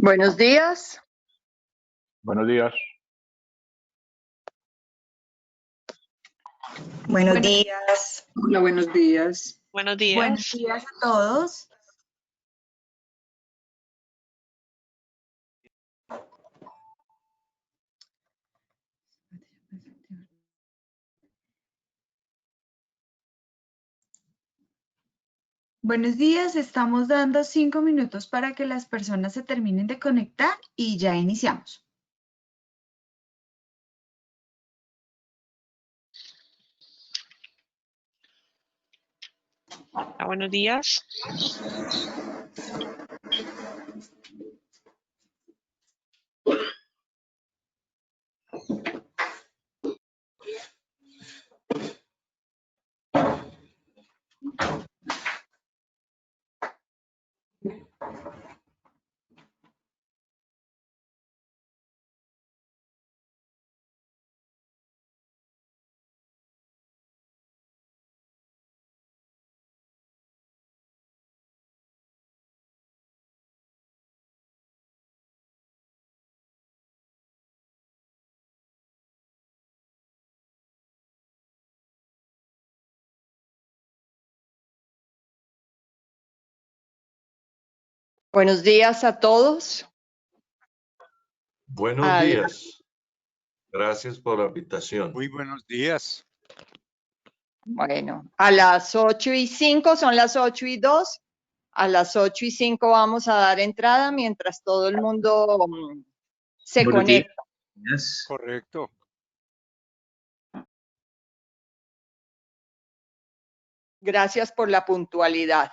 Buenos días. Buenos días. Buenos días. Hola, buenos días. Buenos Buenos días. días a todos. Buenos días, estamos dando 5 minutos para que las personas se terminen de conectar y ya iniciamos. Buenos días. Buenos días a todos. Buenos días. Gracias por la invitación. Muy buenos días. Bueno, a las 8:05, son las 8:02. A las 8:05 vamos a dar entrada mientras todo el mundo se Buenos días. conecta. Correcto. Gracias por la puntualidad.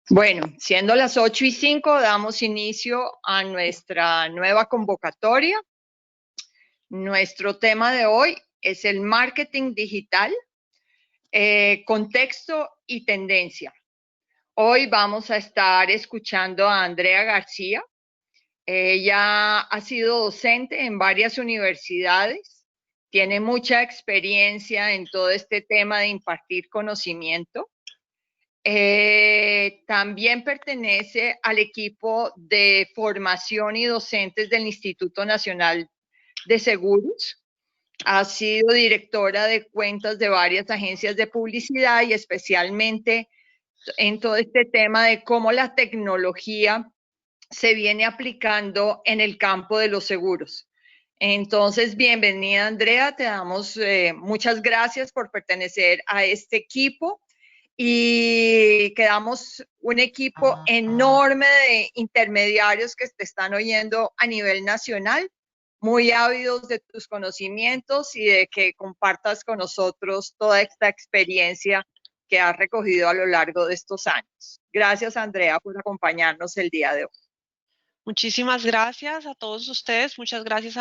Bueno, siendo las 8:05, damos inicio a nuestra nueva convocatoria. Nuestro tema de hoy es el marketing digital, contexto y tendencia. Hoy vamos a estar escuchando a Andrea García. Ella ha sido docente en varias universidades, tiene mucha experiencia en todo este tema de impartir conocimiento. También pertenece al equipo de formación y docentes del Instituto Nacional de Seguros. Ha sido directora de cuentas de varias agencias de publicidad y especialmente en todo este tema de cómo la tecnología se viene aplicando en el campo de los seguros. Entonces, bienvenida, Andrea. Te damos muchas gracias por pertenecer a este equipo. Y quedamos un equipo enorme de intermediarios que te están oyendo a nivel nacional, muy ávidos de tus conocimientos y de que compartas con nosotros toda esta experiencia que has recogido a lo largo de estos años. Gracias, Andrea, por acompañarnos el día de hoy. Muchísimas gracias a todos ustedes. Muchas gracias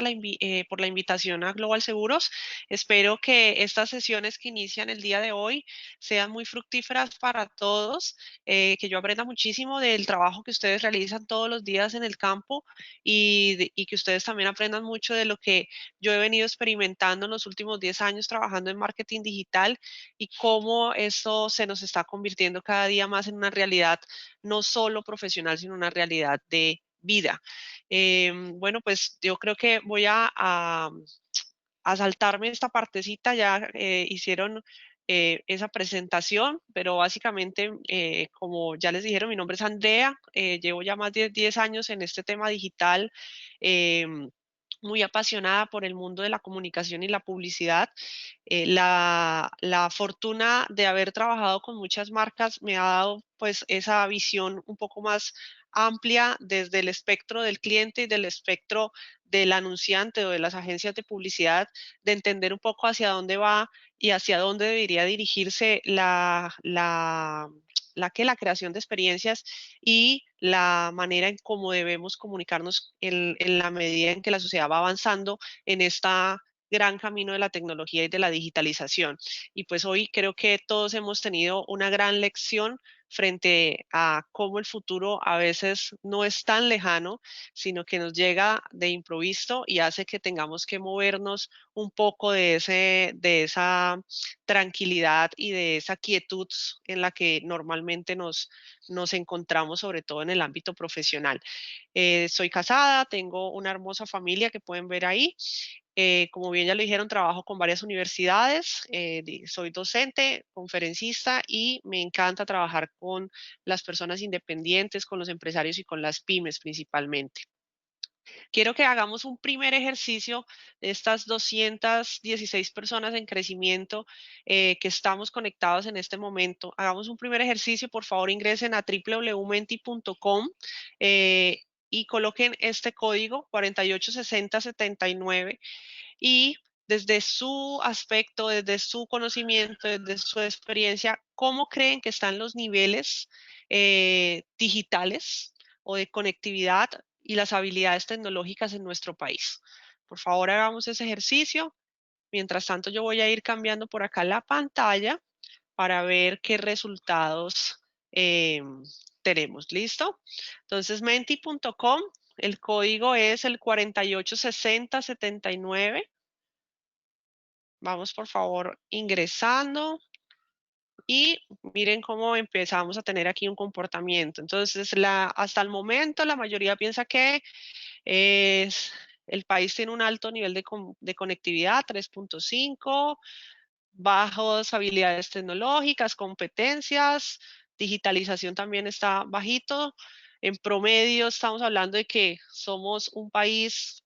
por la invitación a Global Seguros. Espero que estas sesiones que inician el día de hoy sean muy fructíferas para todos, que yo aprenda muchísimo del trabajo que ustedes realizan todos los días en el campo y que ustedes también aprendan mucho de lo que yo he venido experimentando en los últimos 10 años trabajando en marketing digital y cómo eso se nos está convirtiendo cada día más en una realidad no solo profesional, sino una realidad de vida. Bueno, pues yo creo que voy a saltarme esta partecita, ya hicieron esa presentación, pero básicamente, como ya les dijeron, mi nombre es Andrea, llevo ya más de 10 años en este tema digital, muy apasionada por el mundo de la comunicación y la publicidad. La fortuna de haber trabajado con muchas marcas me ha dado pues esa visión un poco más amplia desde el espectro del cliente y del espectro del anunciante o de las agencias de publicidad, de entender un poco hacia dónde va y hacia dónde debería dirigirse la creación de experiencias y la manera en cómo debemos comunicarnos en la medida en que la sociedad va avanzando en esta gran camino de la tecnología y de la digitalización. Y pues hoy creo que todos hemos tenido una gran lección frente a cómo el futuro a veces no es tan lejano, sino que nos llega de improviso y hace que tengamos que movernos un poco de esa tranquilidad y de esa quietud en la que normalmente nos encontramos, sobre todo en el ámbito profesional. Soy casada, tengo una hermosa familia que pueden ver ahí. Como bien ya lo dijeron, trabajo con varias universidades, soy docente, conferencista y me encanta trabajar con las personas independientes, con los empresarios y con las pymes principalmente. Quiero que hagamos un primer ejercicio de estas 216 personas en crecimiento que estamos conectados en este momento. Hagamos un primer ejercicio, por favor ingresen a www.menti.com y coloquen este código 486079 y desde su aspecto, desde su conocimiento, desde su experiencia, ¿cómo creen que están los niveles digitales o de conectividad y las habilidades tecnológicas en nuestro país? Por favor, hagamos ese ejercicio. Mientras tanto, yo voy a ir cambiando por acá la pantalla para ver qué resultados tenemos. ¿Listo? Entonces, menti.com, el código es el 486079. Vamos, por favor, ingresando. Y miren cómo empezamos a tener aquí un comportamiento. Entonces, hasta el momento, la mayoría piensa que el país tiene un alto nivel de conectividad, 3.5, bajas habilidades tecnológicas, competencias, digitalización también está bajito. En promedio, estamos hablando de que somos un país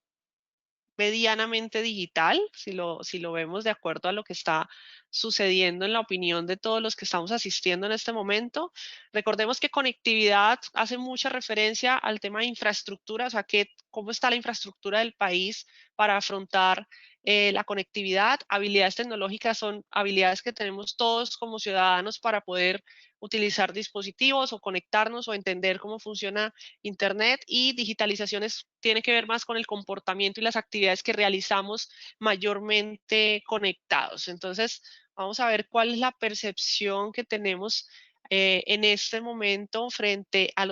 medianamente digital, si lo vemos de acuerdo a lo que está sucediendo en la opinión de todos los que estamos asistiendo en este momento. Recordemos que conectividad hace mucha referencia al tema de infraestructura, o sea, cómo está la infraestructura del país para afrontar la conectividad. Habilidades tecnológicas son habilidades que tenemos todos como ciudadanos para poder utilizar dispositivos o conectarnos o entender cómo funciona Internet, y digitalizaciones tiene que ver más con el comportamiento y las actividades que realizamos mayormente conectados. Entonces, vamos a ver cuál es la percepción que tenemos en este momento frente a,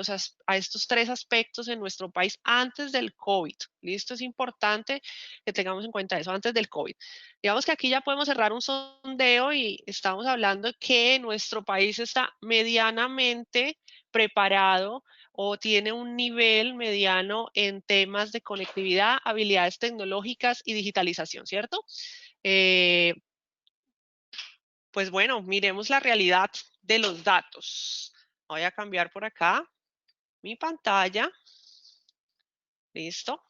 a estos tres aspectos en nuestro país antes del COVID. ¿Listo? Es importante que tengamos en cuenta eso, antes del COVID. Digamos que aquí ya podemos cerrar un sondeo y estamos hablando de que nuestro país está medianamente preparado o tiene un nivel mediano en temas de conectividad, habilidades tecnológicas y digitalización, ¿cierto? Pues bueno, miremos la realidad de los datos. Voy a cambiar por acá mi pantalla. Listo.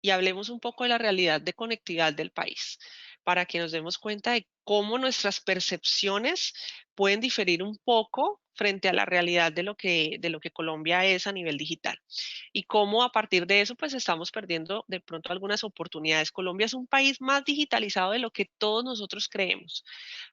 Y hablemos un poco de la realidad de conectividad del país, para que nos demos cuenta de cómo nuestras percepciones pueden diferir un poco frente a la realidad de lo que Colombia es a nivel digital. Y cómo a partir de eso, pues estamos perdiendo de pronto algunas oportunidades. Colombia es un país más digitalizado de lo que todos nosotros creemos.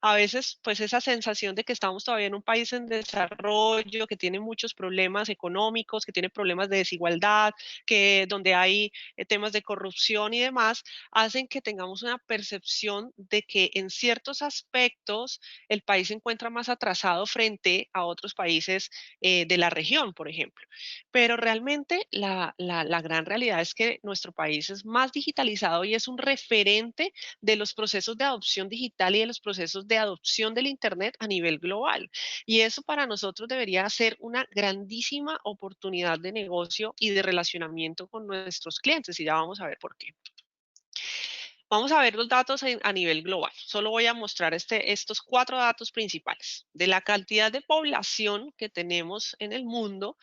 A veces, pues esa sensación de que estamos todavía en un país en desarrollo, que tiene muchos problemas económicos, que tiene problemas de desigualdad, que donde hay temas de corrupción y demás, hacen que tengamos una percepción de que en ciertos aspectos el país se encuentra más atrasado frente a otros países de la región, por ejemplo. Pero realmente la gran realidad es que nuestro país es más digitalizado y es un referente de los procesos de adopción digital y de los procesos de adopción del Internet a nivel global. Y eso para nosotros debería ser una grandísima oportunidad de negocio y de relacionamiento con nuestros clientes, y ya vamos a ver por qué. Vamos a ver los datos a nivel global. Solo voy a mostrar estos 4 datos principales. De la cantidad de población que tenemos en el mundo,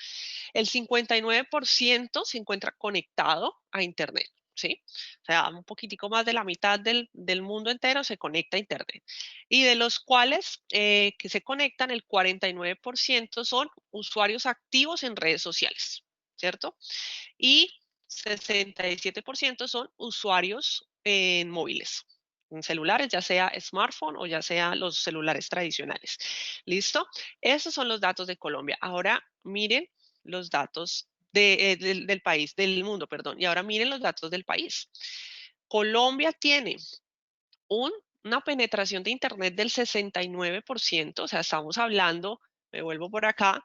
el 59% se encuentra conectado a Internet, ¿sí? O sea, un poquitico más de la mitad del mundo entero se conecta a Internet. Y de los cuales que se conectan, el 49% son usuarios activos en redes sociales, ¿cierto? Y 67% son usuarios en móviles, en celulares, ya sea smartphone o ya sea los celulares tradicionales. ¿Listo? Esos son los datos de Colombia. Ahora miren los datos del país, del mundo, perdón. Y ahora miren los datos del país. Colombia tiene una penetración de Internet del 69%, o sea, estamos hablando, me vuelvo por acá,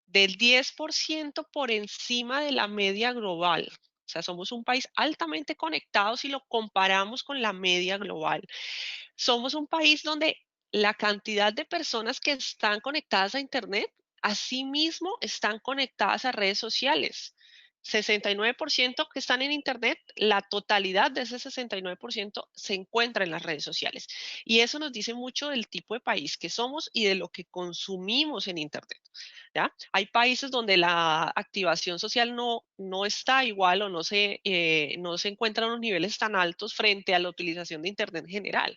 del 10% por encima de la media global. O sea, somos un país altamente conectado si lo comparamos con la media global. Somos un país donde la cantidad de personas que están conectadas a Internet, asimismo están conectadas a redes sociales. 69% que están en Internet, la totalidad de ese 69% se encuentra en las redes sociales. Y eso nos dice mucho del tipo de país que somos y de lo que consumimos en Internet. ¿Ya? Hay países donde la activación social no está igual o no se encuentran unos niveles tan altos frente a la utilización de Internet en general.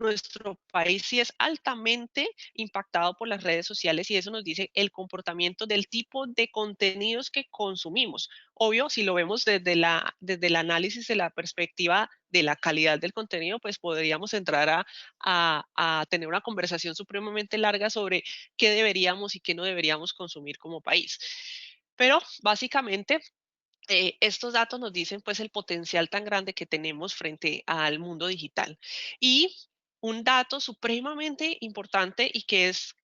Nuestro país sí es altamente impactado por las redes sociales, y eso nos dice el comportamiento del tipo de contenidos que consumimos. Obvio, si lo vemos desde el análisis de la perspectiva de la calidad del contenido, pues podríamos entrar a tener una conversación supremamente larga sobre qué deberíamos y qué no deberíamos consumir como país. Pero básicamente estos datos nos dicen pues el potencial tan grande que tenemos frente al mundo digital. Y un dato supremamente importante y que es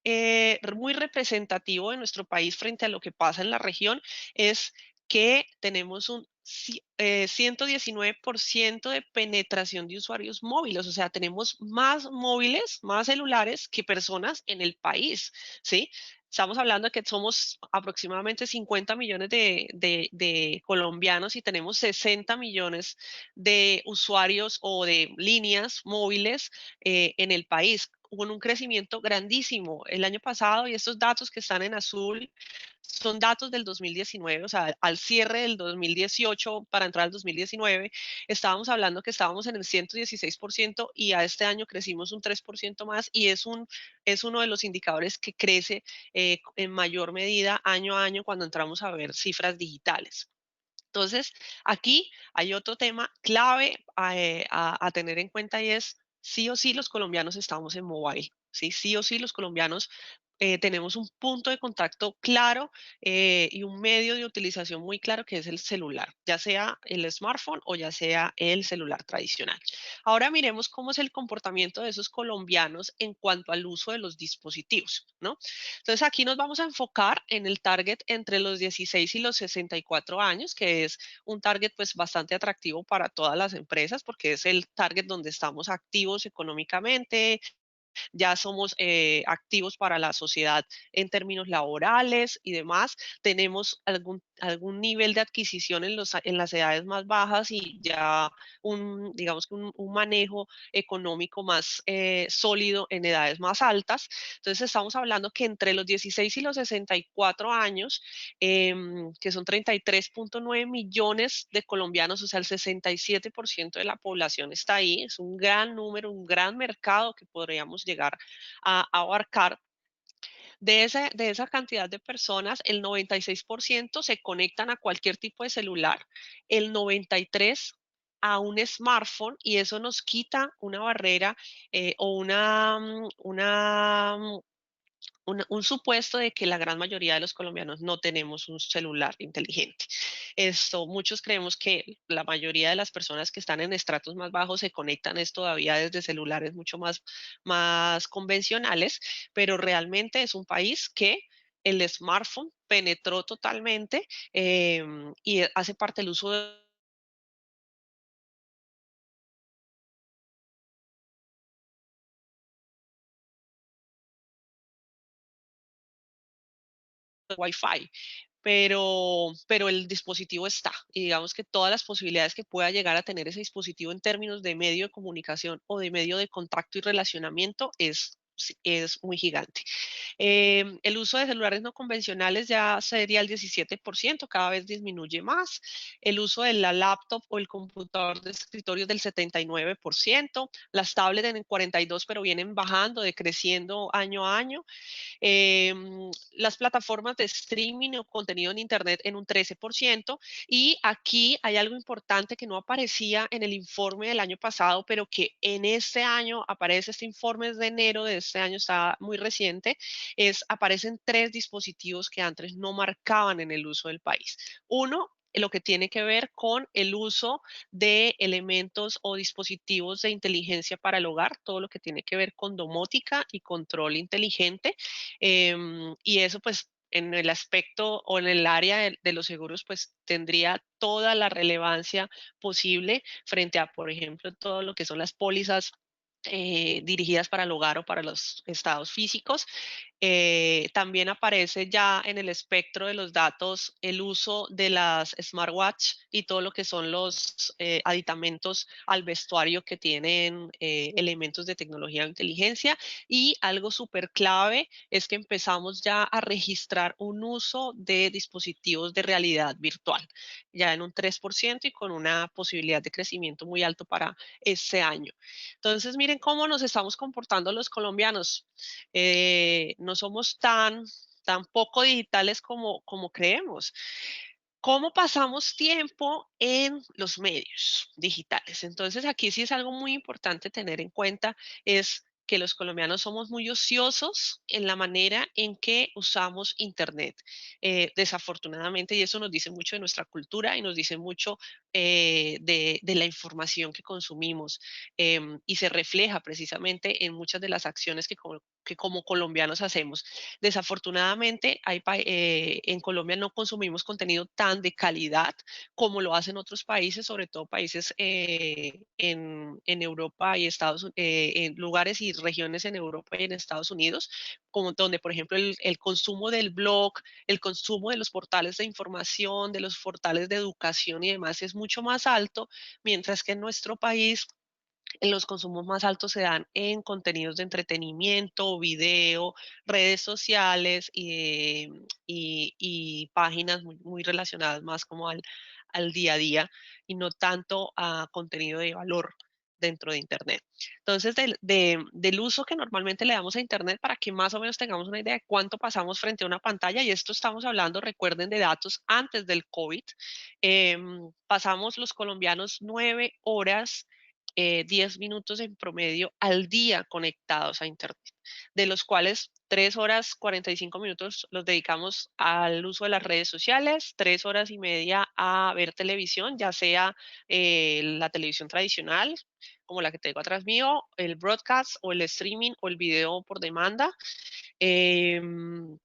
muy representativo de nuestro país frente a lo que pasa en la región es que tenemos un 119% de penetración de usuarios móviles, o sea, tenemos más móviles, más celulares que personas en el país, ¿sí? Estamos hablando de que somos aproximadamente 50 millones de colombianos y tenemos 60 millones de usuarios o de líneas móviles en el país, con un crecimiento grandísimo el año pasado, y estos datos que están en azul son datos del 2019, o sea, al cierre del 2018 para entrar al 2019, estábamos hablando que estábamos en el 116% y a este año crecimos un 3% más, y es uno de los indicadores que crece en mayor medida año a año cuando entramos a ver cifras digitales. Entonces, aquí hay otro tema clave a tener en cuenta y es sí o sí los colombianos estamos en mobile, ¿sí? Sí o sí los colombianos tenemos un punto de contacto claro y un medio de utilización muy claro que es el celular, ya sea el smartphone o ya sea el celular tradicional. Ahora miremos cómo es el comportamiento de esos colombianos en cuanto al uso de los dispositivos, ¿no? Entonces aquí nos vamos a enfocar en el target entre los 16 y los 64 años, que es un target pues bastante atractivo para todas las empresas porque es el target donde estamos activos económicamente, ya somos activos para la sociedad en términos laborales y demás, tenemos algún nivel de adquisición en las edades más bajas y ya digamos que un manejo económico más sólido en edades más altas. Entonces estamos hablando que entre los 16 y los 64 años, que son 33.9 millones de colombianos, o sea, el 67% de la población está ahí, es un gran número, un gran mercado que podríamos llegar a abarcar. De esa cantidad de personas, el 96% se conectan a cualquier tipo de celular, el 93% a un smartphone y eso nos quita una barrera o un supuesto de que la gran mayoría de los colombianos no tenemos un celular inteligente. Muchos creemos que la mayoría de las personas que están en estratos más bajos se conectan es todavía desde celulares mucho más convencionales, pero realmente es un país que el smartphone penetró totalmente y hace parte del uso de Wi-Fi. Pero el dispositivo está. Y digamos que todas las posibilidades que pueda llegar a tener ese dispositivo en términos de medio de comunicación o de medio de contacto y relacionamiento es muy gigante. El uso de celulares no convencionales ya sería el 17%, cada vez disminuye más. El uso de la laptop o el computador de escritorio es del 79%, las tablets en el 42%, pero vienen bajando, decreciendo año a año. Las plataformas de streaming o contenido en Internet en un 13%. Y aquí hay algo importante que no aparecía en el informe del año pasado, pero que en este año aparece, este informe es de enero de este año, está muy reciente, aparecen 3 dispositivos que antes no marcaban en el uso del país. Uno, lo que tiene que ver con el uso de elementos o dispositivos de inteligencia para el hogar, todo lo que tiene que ver con domótica y control inteligente. Y eso pues en el aspecto o en el área de los seguros pues tendría toda la relevancia posible frente a, por ejemplo, todo lo que son las pólizas dirigidas para el hogar o para los estados físicos. También aparece ya en el espectro de los datos el uso de las smartwatch y todo lo que son los aditamentos al vestuario que tienen elementos de tecnología o inteligencia. Y algo súper clave es que empezamos ya a registrar un uso de dispositivos de realidad virtual, ya en un 3% y con una posibilidad de crecimiento muy alto para este año. Entonces, miren cómo nos estamos comportando los colombianos. No somos tan poco digitales como creemos. ¿Cómo pasamos tiempo en los medios digitales? Entonces, aquí sí es algo muy importante tener en cuenta, es que los colombianos somos muy ociosos en la manera en que usamos Internet, desafortunadamente, y eso nos dice mucho de nuestra cultura y nos dice mucho de la información que consumimos y se refleja precisamente en muchas de las acciones que como colombianos hacemos. Desafortunadamente, en Colombia no consumimos contenido tan de calidad como lo hacen otros países, sobre todo países en Europa y en lugares y regiones en Europa y en Estados Unidos, como donde, por ejemplo, el consumo del blog, el consumo de los portales de información, de los portales de educación y demás es mucho más alto, mientras que en nuestro país los consumos más altos se dan en contenidos de entretenimiento, video, redes sociales y páginas muy relacionadas más como al día a día y no tanto a contenido de valor dentro de Internet. Entonces, del uso que normalmente le damos a Internet para que más o menos tengamos una idea de cuánto pasamos frente a una pantalla, y esto estamos hablando, recuerden, de datos antes del COVID, pasamos los colombianos 9 horas, 10 minutos en promedio al día conectados a Internet, de los cuales 3 horas 45 minutos los dedicamos al uso de las redes sociales, 3 horas y media a ver televisión, ya sea la televisión tradicional, como la que tengo atrás mío, el broadcast o el streaming o el video por demanda. 1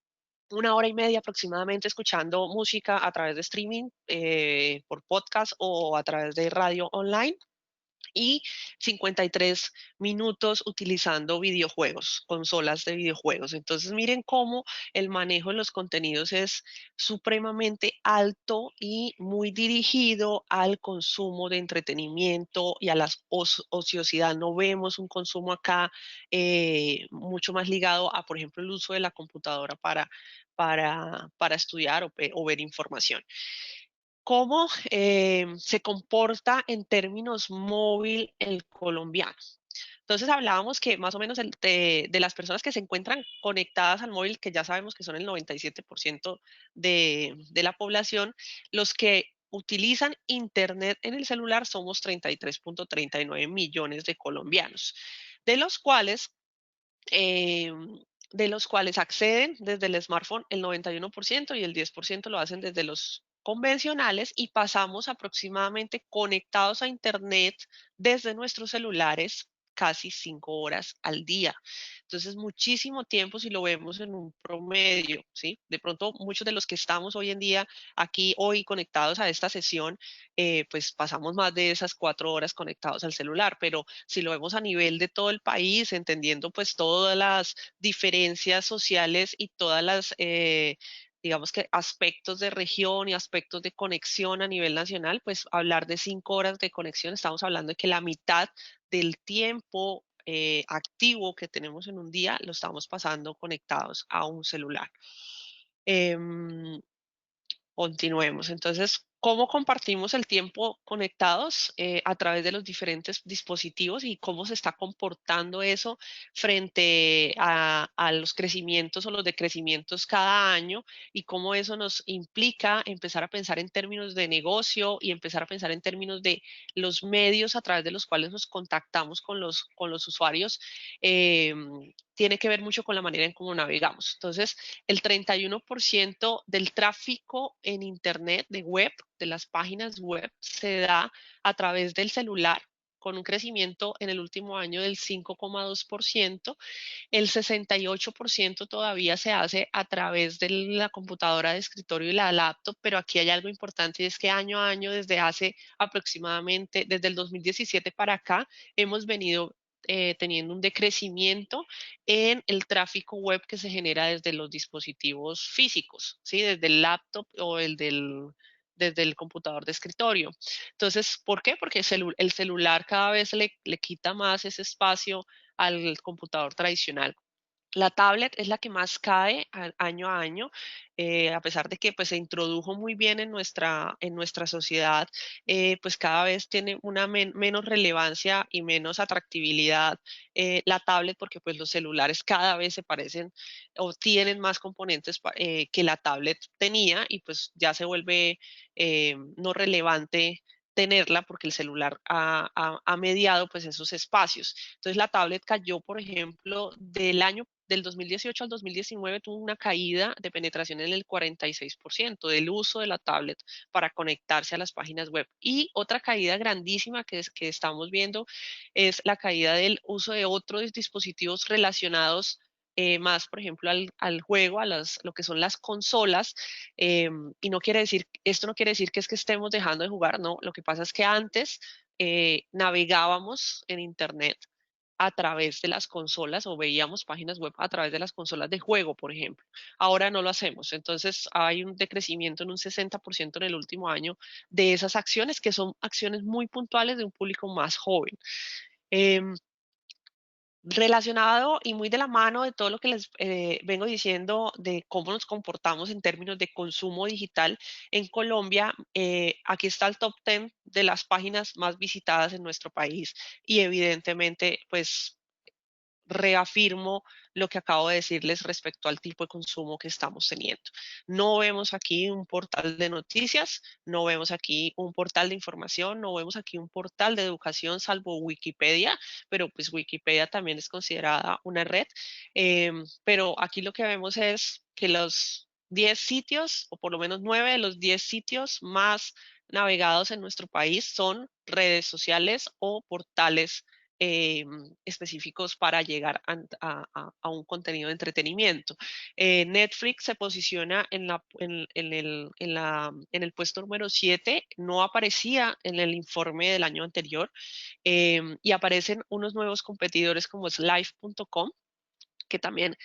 hora y media aproximadamente escuchando música a través de streaming, por podcast o a través de radio online, y 53 minutos utilizando videojuegos, consolas de videojuegos. Entonces, miren cómo el manejo de los contenidos es supremamente alto y muy dirigido al consumo de entretenimiento y a la ociosidad. No vemos un consumo acá mucho más ligado a, por ejemplo, el uso de la computadora para estudiar o ver información. ¿Cómo se comporta en términos móvil el colombiano? Entonces hablábamos que más o menos de las personas que se encuentran conectadas al móvil, que ya sabemos que son el 97% de la población, los que utilizan Internet en el celular somos 33.39 millones de colombianos, de los cuales eh, acceden desde el smartphone el 91% y el 10% lo hacen desde los convencionales, y pasamos aproximadamente conectados a Internet desde nuestros celulares casi 5 horas al día. Entonces, muchísimo tiempo si lo vemos en un promedio, ¿sí? De pronto, muchos de los que estamos hoy en día aquí, hoy conectados a esta sesión, pues pasamos más de esas 4 horas conectados al celular, pero si lo vemos a nivel de todo el país, entendiendo pues todas las diferencias sociales y todas las, digamos que aspectos de región y aspectos de conexión a nivel nacional, pues hablar de 5 horas de conexión, estamos hablando de que la mitad del tiempo activo que tenemos en un día lo estamos pasando conectados a un celular. Continuemos. Entonces, ¿cómo compartimos el tiempo conectados? A través de los diferentes dispositivos, y cómo se está comportando eso frente a los crecimientos o los decrecimientos cada año, y cómo eso nos implica empezar a pensar en términos de negocio y empezar a pensar en términos de los medios a través de los cuales nos contactamos con los usuarios. Tiene que ver mucho con la manera en cómo navegamos. Entonces, el 31% del tráfico en Internet, de web, de las páginas web, se da a través del celular, con un crecimiento en el último año del 5,2%. El 68% todavía se hace a través de la computadora de escritorio y la laptop, pero aquí hay algo importante, y es que año a año, desde hace aproximadamente, desde el 2017 para acá, hemos venido teniendo un decrecimiento en el tráfico web que se genera desde los dispositivos físicos, ¿sí? Desde el laptop o desde el computador de escritorio. Entonces, ¿por qué? Porque el celular cada vez le quita más ese espacio al computador tradicional. La tablet es la que más cae año a año, a pesar de que pues, se introdujo muy bien en nuestra sociedad, pues cada vez tiene una menos relevancia y menos atractividad la tablet, porque pues los celulares cada vez se parecen o tienen más componentes que la tablet tenía, y pues ya se vuelve no relevante tenerla, porque el celular ha mediado pues esos espacios. Entonces la tablet cayó, por ejemplo, del 2018 al 2019 tuvo una caída de penetración en el 46% del uso de la tablet para conectarse a las páginas web. Y otra caída grandísima que estamos viendo es la caída del uso de otros dispositivos relacionados más, por ejemplo, al juego, lo que son las consolas. Y esto no quiere decir que es que estemos dejando de jugar, no. Lo que pasa es que antes navegábamos en Internet a través de las consolas, o veíamos páginas web a través de las consolas de juego, por ejemplo. Ahora no lo hacemos. Entonces hay un decrecimiento en un 60% en el último año de esas acciones, que son acciones muy puntuales de un público más joven. Relacionado y muy de la mano de todo lo que les vengo diciendo de cómo nos comportamos en términos de consumo digital en Colombia, aquí está el top 10 de las páginas más visitadas en nuestro país y evidentemente pues reafirmo lo que acabo de decirles respecto al tipo de consumo que estamos teniendo. No vemos aquí un portal de noticias, no vemos aquí un portal de información, no vemos aquí un portal de educación salvo Wikipedia, pero pues Wikipedia también es considerada una red. Pero aquí lo que vemos es que los 10 sitios, o por lo menos 9 de los 10 sitios más navegados en nuestro país son redes sociales o portales específicos para llegar a un contenido de entretenimiento. Netflix se posiciona en el puesto número 7, no aparecía en el informe del año anterior, y aparecen unos nuevos competidores como es Live.com, que también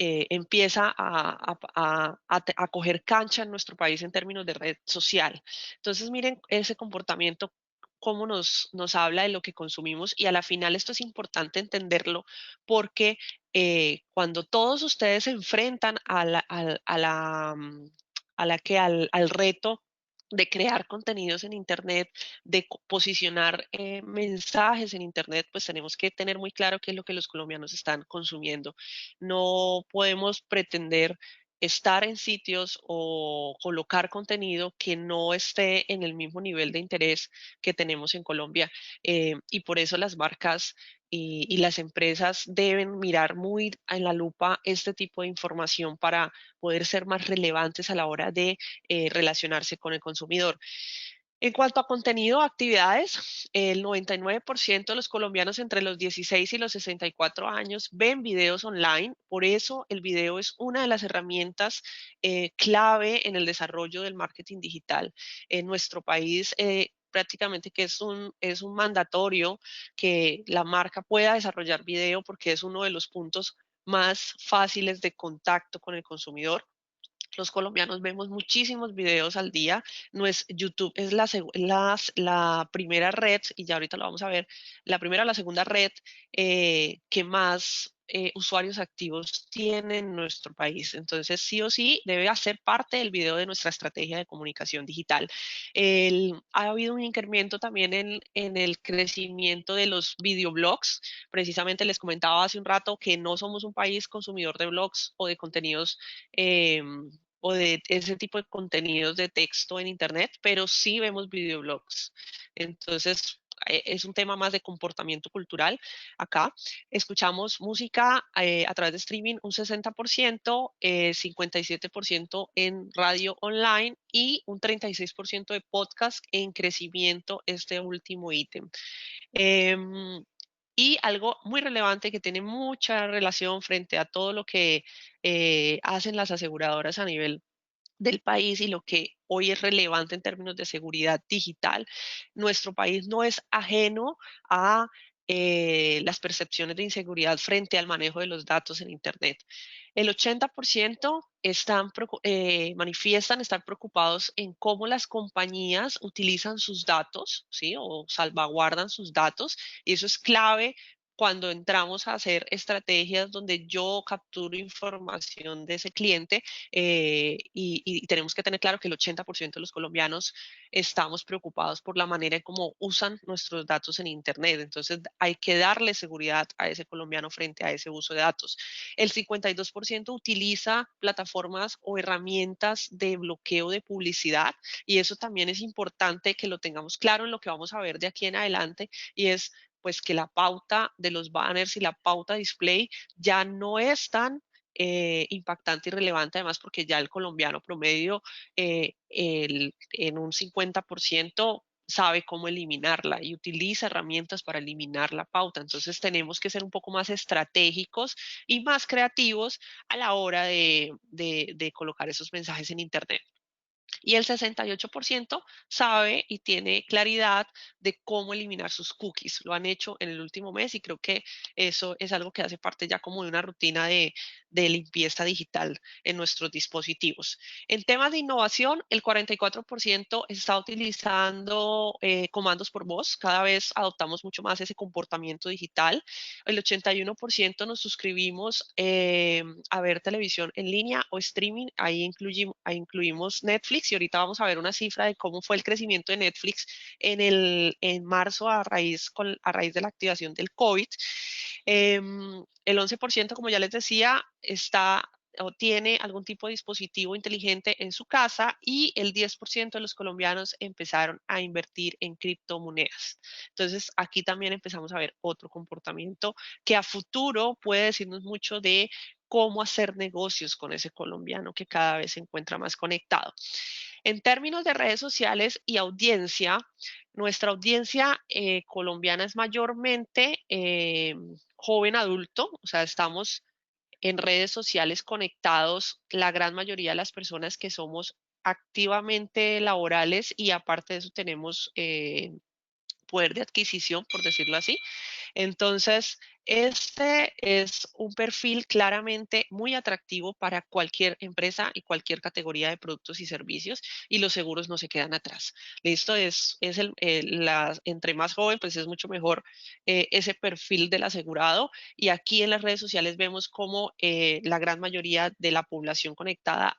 empieza a coger cancha en nuestro país en términos de red social. Entonces, miren ese comportamiento, cómo nos habla de lo que consumimos y a la final esto es importante entenderlo porque cuando todos ustedes se enfrentan al reto de crear contenidos en Internet, de posicionar mensajes en Internet, pues tenemos que tener muy claro qué es lo que los colombianos están consumiendo. No podemos pretender estar en sitios o colocar contenido que no esté en el mismo nivel de interés que tenemos en Colombia. Y por eso las marcas y las empresas deben mirar muy en la lupa este tipo de información para poder ser más relevantes a la hora de relacionarse con el consumidor. En cuanto a contenido, actividades, el 99% de los colombianos entre los 16 y los 64 años ven videos online. Por eso el video es una de las herramientas clave en el desarrollo del marketing digital. En nuestro país, prácticamente que es un mandatorio que la marca pueda desarrollar video porque es uno de los puntos más fáciles de contacto con el consumidor. Los colombianos vemos muchísimos videos al día. No es YouTube, es la primera red, y ya ahorita lo vamos a ver, la primera o la segunda red que más usuarios activos tiene en nuestro país. Entonces, sí o sí, debe hacer parte del video de nuestra estrategia de comunicación digital. Ha habido un incremento también en el crecimiento de los videoblogs. Precisamente les comentaba hace un rato que no somos un país consumidor de blogs o de contenidos o de ese tipo de contenidos de texto en Internet, pero sí vemos videoblogs. Entonces, es un tema más de comportamiento cultural. Acá escuchamos música a través de streaming un 60%, 57% en radio online y un 36% de podcast en crecimiento, este último ítem. Y algo muy relevante que tiene mucha relación frente a todo lo que hacen las aseguradoras a nivel del país y lo que hoy es relevante en términos de seguridad digital. Nuestro país no es ajeno a las percepciones de inseguridad frente al manejo de los datos en Internet. El 80% manifiestan estar preocupados en cómo las compañías utilizan sus datos, ¿sí? O salvaguardan sus datos, y eso es clave cuando entramos a hacer estrategias donde yo capturo información de ese cliente y tenemos que tener claro que el 80% de los colombianos estamos preocupados por la manera en cómo usan nuestros datos en Internet. Entonces hay que darle seguridad a ese colombiano frente a ese uso de datos. El 52% utiliza plataformas o herramientas de bloqueo de publicidad y eso también es importante que lo tengamos claro en lo que vamos a ver de aquí en adelante y es pues que la pauta de los banners y la pauta display ya no es tan impactante y relevante, además porque ya el colombiano promedio en un 50% sabe cómo eliminarla y utiliza herramientas para eliminar la pauta. Entonces tenemos que ser un poco más estratégicos y más creativos a la hora de colocar esos mensajes en Internet. Y el 68% sabe y tiene claridad de cómo eliminar sus cookies. Lo han hecho en el último mes y creo que eso es algo que hace parte ya como de una rutina de limpieza digital en nuestros dispositivos. En temas de innovación, el 44% está utilizando comandos por voz. Cada vez adoptamos mucho más ese comportamiento digital. El 81% nos suscribimos a ver televisión en línea o streaming. Ahí incluimos Netflix y ahorita vamos a ver una cifra de cómo fue el crecimiento de Netflix en marzo a raíz de la activación del COVID. El 11%, como ya les decía, está o tiene algún tipo de dispositivo inteligente en su casa y el 10% de los colombianos empezaron a invertir en criptomonedas. Entonces, aquí también empezamos a ver otro comportamiento que a futuro puede decirnos mucho de cómo hacer negocios con ese colombiano que cada vez se encuentra más conectado. En términos de redes sociales y audiencia, nuestra audiencia colombiana es mayormente joven adulto, o sea, estamos en redes sociales conectados la gran mayoría de las personas que somos activamente laborales y aparte de eso tenemos poder de adquisición, por decirlo así. Entonces, este es un perfil claramente muy atractivo para cualquier empresa y cualquier categoría de productos y servicios y los seguros no se quedan atrás. Listo, entre más joven, pues es mucho mejor ese perfil del asegurado y aquí en las redes sociales vemos como la gran mayoría de la población conectada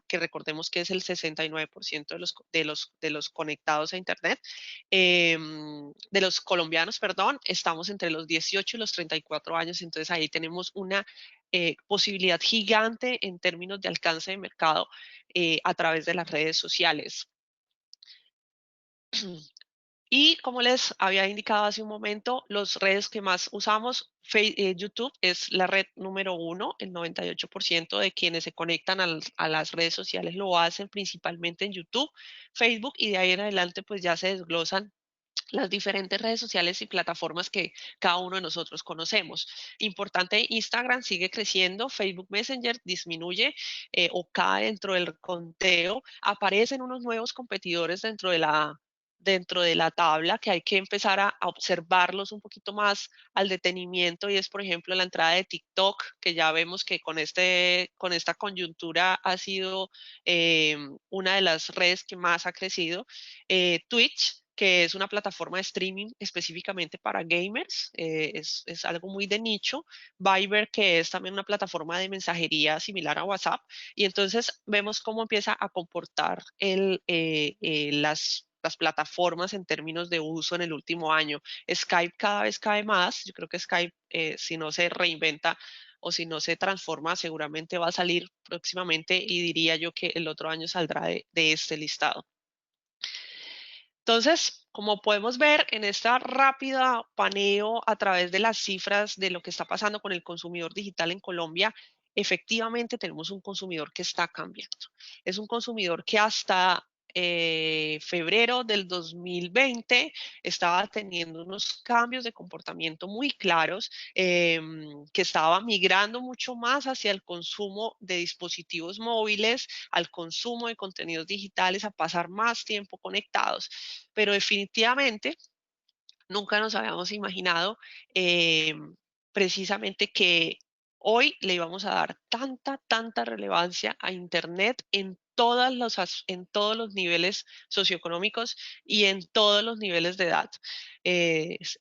que recordemos que es el 69% de los conectados a Internet, de los colombianos, perdón, estamos entre los 18 y los 34 años, entonces ahí tenemos una posibilidad gigante en términos de alcance de mercado a través de las redes sociales. Y como les había indicado hace un momento, las redes que más usamos, YouTube es la red número 1, el 98% de quienes se conectan a las redes sociales lo hacen principalmente en YouTube, Facebook y de ahí en adelante pues ya se desglosan las diferentes redes sociales y plataformas que cada uno de nosotros conocemos. Importante, Instagram sigue creciendo, Facebook Messenger disminuye o cae dentro del conteo, aparecen unos nuevos competidores dentro de la tabla que hay que empezar a observarlos un poquito más al detenimiento y es, por ejemplo, la entrada de TikTok, que ya vemos que con esta coyuntura ha sido una de las redes que más ha crecido. Twitch, que es una plataforma de streaming específicamente para gamers, es algo muy de nicho. Viber, que es también una plataforma de mensajería similar a WhatsApp. Y entonces vemos cómo empieza a comportar las plataformas en términos de uso en el último año. Skype cada vez cae más. Yo creo que Skype, si no se reinventa o si no se transforma, seguramente va a salir próximamente y diría yo que el otro año saldrá de este listado. Entonces, como podemos ver en esta rápida paneo a través de las cifras de lo que está pasando con el consumidor digital en Colombia, efectivamente tenemos un consumidor que está cambiando. Es un consumidor que hasta febrero del 2020 estaba teniendo unos cambios de comportamiento muy claros, que estaba migrando mucho más hacia el consumo de dispositivos móviles, al consumo de contenidos digitales, a pasar más tiempo conectados. Pero definitivamente nunca nos habíamos imaginado precisamente que hoy le íbamos a dar tanta relevancia a Internet en todos los niveles socioeconómicos y en todos los niveles de edad.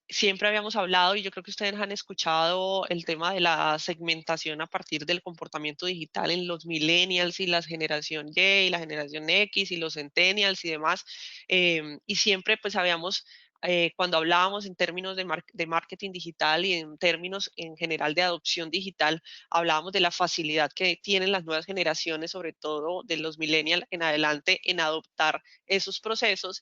Siempre habíamos hablado, y yo creo que ustedes han escuchado el tema de la segmentación a partir del comportamiento digital en los millennials y la generación Y y la generación X y los centennials y demás. Y siempre pues habíamos cuando hablábamos en términos de marketing digital y en términos en general de adopción digital, hablábamos de la facilidad que tienen las nuevas generaciones, sobre todo de los millennials en adelante, en adoptar esos procesos.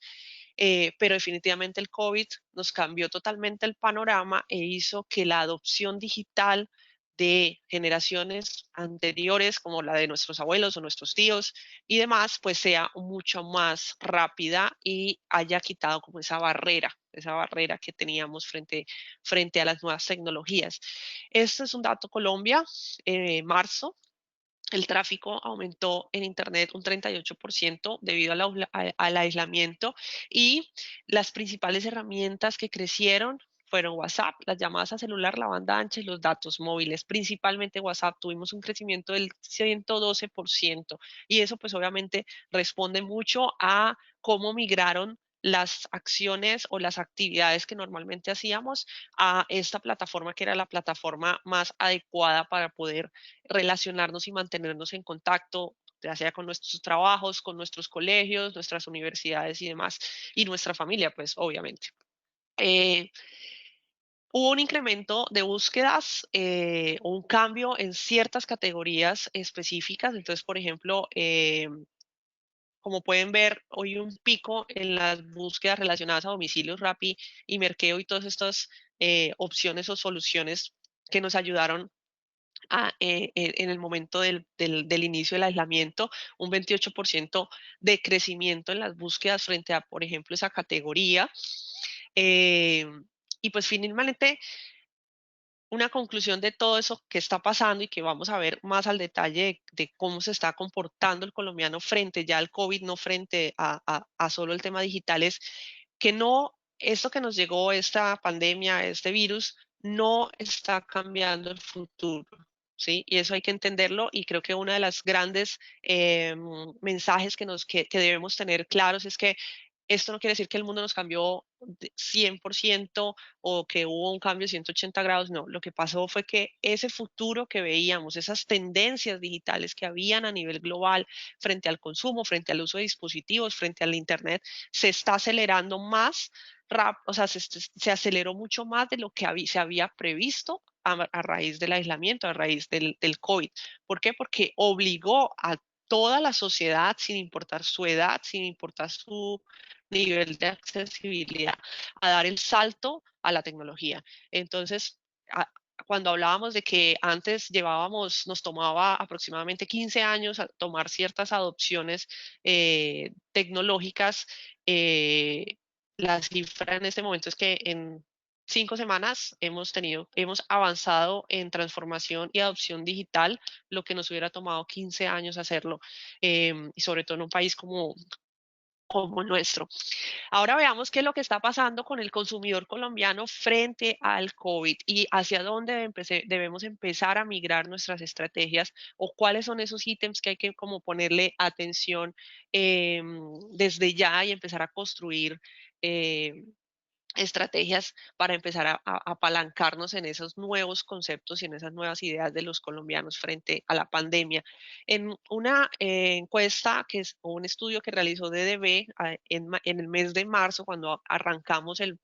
Pero definitivamente el COVID nos cambió totalmente el panorama e hizo que la adopción digital de generaciones anteriores, como la de nuestros abuelos o nuestros tíos y demás, pues sea mucho más rápida y haya quitado como esa barrera que teníamos frente a las nuevas tecnologías. Este es un dato Colombia, marzo. el tráfico aumentó en Internet un 38% debido al aislamiento, y las principales herramientas que crecieron fueron WhatsApp, las llamadas a celular, la banda ancha y los datos móviles. Principalmente WhatsApp, tuvimos un crecimiento del 112%, y eso pues obviamente responde mucho a cómo migraron las acciones o las actividades que normalmente hacíamos a esta plataforma, que era la plataforma más adecuada para poder relacionarnos y mantenernos en contacto, ya sea con nuestros trabajos, con nuestros colegios, nuestras universidades y demás, y nuestra familia, pues obviamente. Hubo un incremento de búsquedas o un cambio en ciertas categorías específicas. Entonces, por ejemplo, como pueden ver, hoy un pico en las búsquedas relacionadas a domicilios, Rappi y Merkeo y todas estas opciones o soluciones que nos ayudaron en el momento del inicio del aislamiento, un 28% de crecimiento en las búsquedas frente a, por ejemplo, esa categoría. Eh, y pues finalmente, una conclusión de todo eso que está pasando y que vamos a ver más al detalle de cómo se está comportando el colombiano frente ya al COVID, no frente a solo el tema digital, es que no, esto que nos llegó, esta pandemia, este virus, no está cambiando el futuro. ¿Sí? Y eso hay que entenderlo, y creo que una de las grandes mensajes que debemos tener claros es que esto no quiere decir que el mundo nos cambió 100% o que hubo un cambio de 180 grados, no. Lo que pasó fue que ese futuro que veíamos, esas tendencias digitales que habían a nivel global frente al consumo, frente al uso de dispositivos, frente al Internet, se está acelerando más, o sea, se aceleró mucho más de lo que se había previsto a raíz del aislamiento, a raíz del COVID. ¿Por qué? Porque obligó a toda la sociedad, sin importar su edad, sin importar su nivel de accesibilidad, a dar el salto a la tecnología. Entonces, cuando hablábamos de que antes nos tomaba aproximadamente 15 años a tomar ciertas adopciones tecnológicas, la cifra en este momento es que en 5 semanas hemos avanzado en transformación y adopción digital, lo que nos hubiera tomado 15 años hacerlo, y sobre todo en un país como el nuestro. Ahora veamos qué es lo que está pasando con el consumidor colombiano frente al COVID y hacia dónde debemos empezar a migrar nuestras estrategias, o cuáles son esos ítems que hay que como ponerle atención desde ya, y empezar a construir estrategias para empezar a apalancarnos en esos nuevos conceptos y en esas nuevas ideas de los colombianos frente a la pandemia. En una encuesta o un estudio que realizó DDB en el mes de marzo, cuando arrancamos el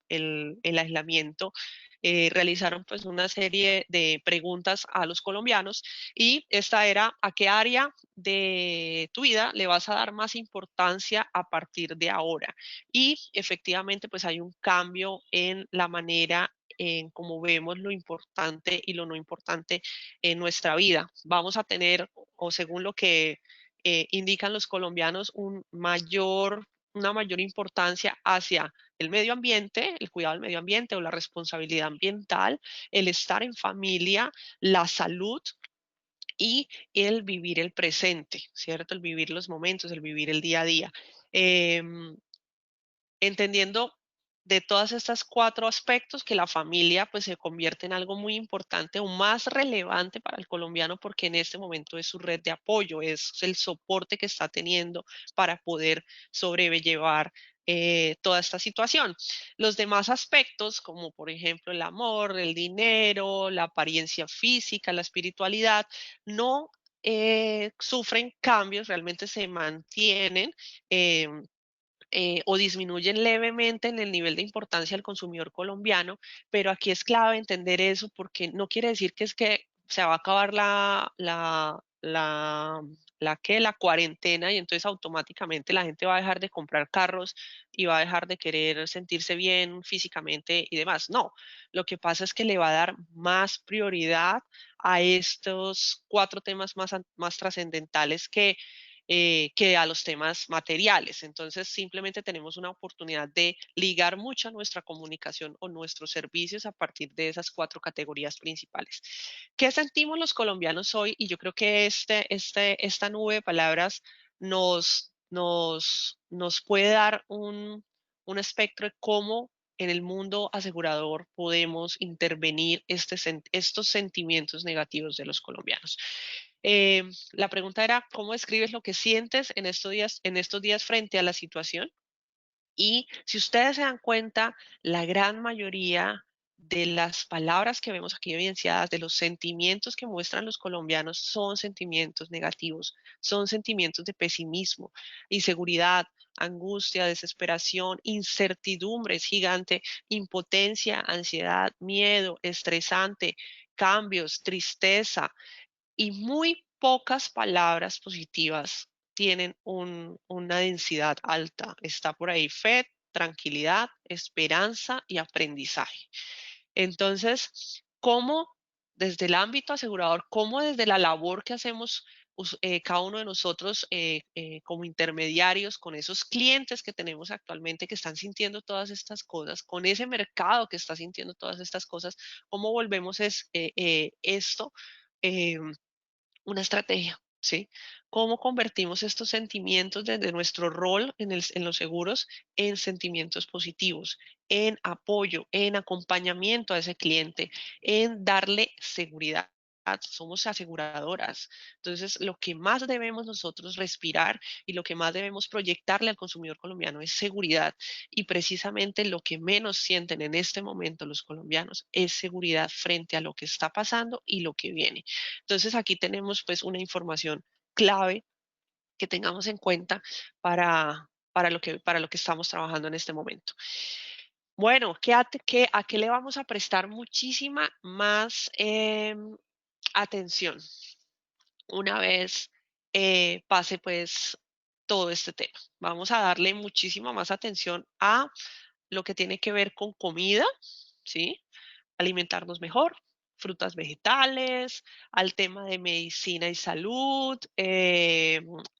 aislamiento, realizaron pues una serie de preguntas a los colombianos, y esta era: ¿a qué área de tu vida le vas a dar más importancia a partir de ahora? Y efectivamente pues hay un cambio en la manera en cómo vemos lo importante y lo no importante en nuestra vida. Vamos a tener, o según lo que indican los colombianos, una mayor importancia hacia el medio ambiente, el cuidado del medio ambiente o la responsabilidad ambiental, el estar en familia, la salud y el vivir el presente, ¿cierto? El vivir los momentos, el vivir el día a día. Entendiendo de todas estas 4 aspectos que la familia pues se convierte en algo muy importante o más relevante para el colombiano, porque en este momento es su red de apoyo, es el soporte que está teniendo para poder sobrellevar toda esta situación. Los demás aspectos, como por ejemplo el amor, el dinero, la apariencia física, la espiritualidad, no sufren cambios, realmente se mantienen. O disminuyen levemente en el nivel de importancia del consumidor colombiano, pero aquí es clave entender eso, porque no quiere decir que es que se va a acabar la cuarentena y entonces automáticamente la gente va a dejar de comprar carros y va a dejar de querer sentirse bien físicamente y demás. No, lo que pasa es que le va a dar más prioridad a estos 4 temas más trascendentales, que que a los temas materiales. Entonces, simplemente tenemos una oportunidad de ligar mucho nuestra comunicación o nuestros servicios a partir de esas 4 categorías principales. ¿Qué sentimos los colombianos hoy? Y yo creo que esta nube de palabras nos puede dar un espectro de cómo en el mundo asegurador podemos intervenir estos sentimientos negativos de los colombianos. La pregunta era, ¿cómo describes lo que sientes en estos días frente a la situación? Y si ustedes se dan cuenta, la gran mayoría de las palabras que vemos aquí evidenciadas, de los sentimientos que muestran los colombianos, son sentimientos negativos, son sentimientos de pesimismo, inseguridad, angustia, desesperación, incertidumbre es gigante, impotencia, ansiedad, miedo, estresante, cambios, tristeza, y muy pocas palabras positivas tienen una densidad alta. Está por ahí fe, tranquilidad, esperanza y aprendizaje. Entonces, ¿cómo desde el ámbito asegurador, cómo desde la labor que hacemos cada uno de nosotros como intermediarios con esos clientes que tenemos actualmente que están sintiendo todas estas cosas, con ese mercado que está sintiendo todas estas cosas, cómo volvemos esto una estrategia, ¿sí? ¿Cómo convertimos estos sentimientos desde nuestro rol en los seguros en sentimientos positivos, en apoyo, en acompañamiento a ese cliente, en darle seguridad? Somos aseguradoras. Entonces, lo que más debemos nosotros respirar y lo que más debemos proyectarle al consumidor colombiano es seguridad. Y precisamente lo que menos sienten en este momento los colombianos es seguridad frente a lo que está pasando y lo que viene. Entonces aquí tenemos pues una información clave que tengamos en cuenta para lo que estamos trabajando en este momento. Bueno, ¿a qué le vamos a prestar muchísima más atención una vez pase pues todo este tema? Vamos a darle muchísima más atención a lo que tiene que ver con comida, ¿sí? Alimentarnos mejor, frutas vegetales, al tema de medicina y salud,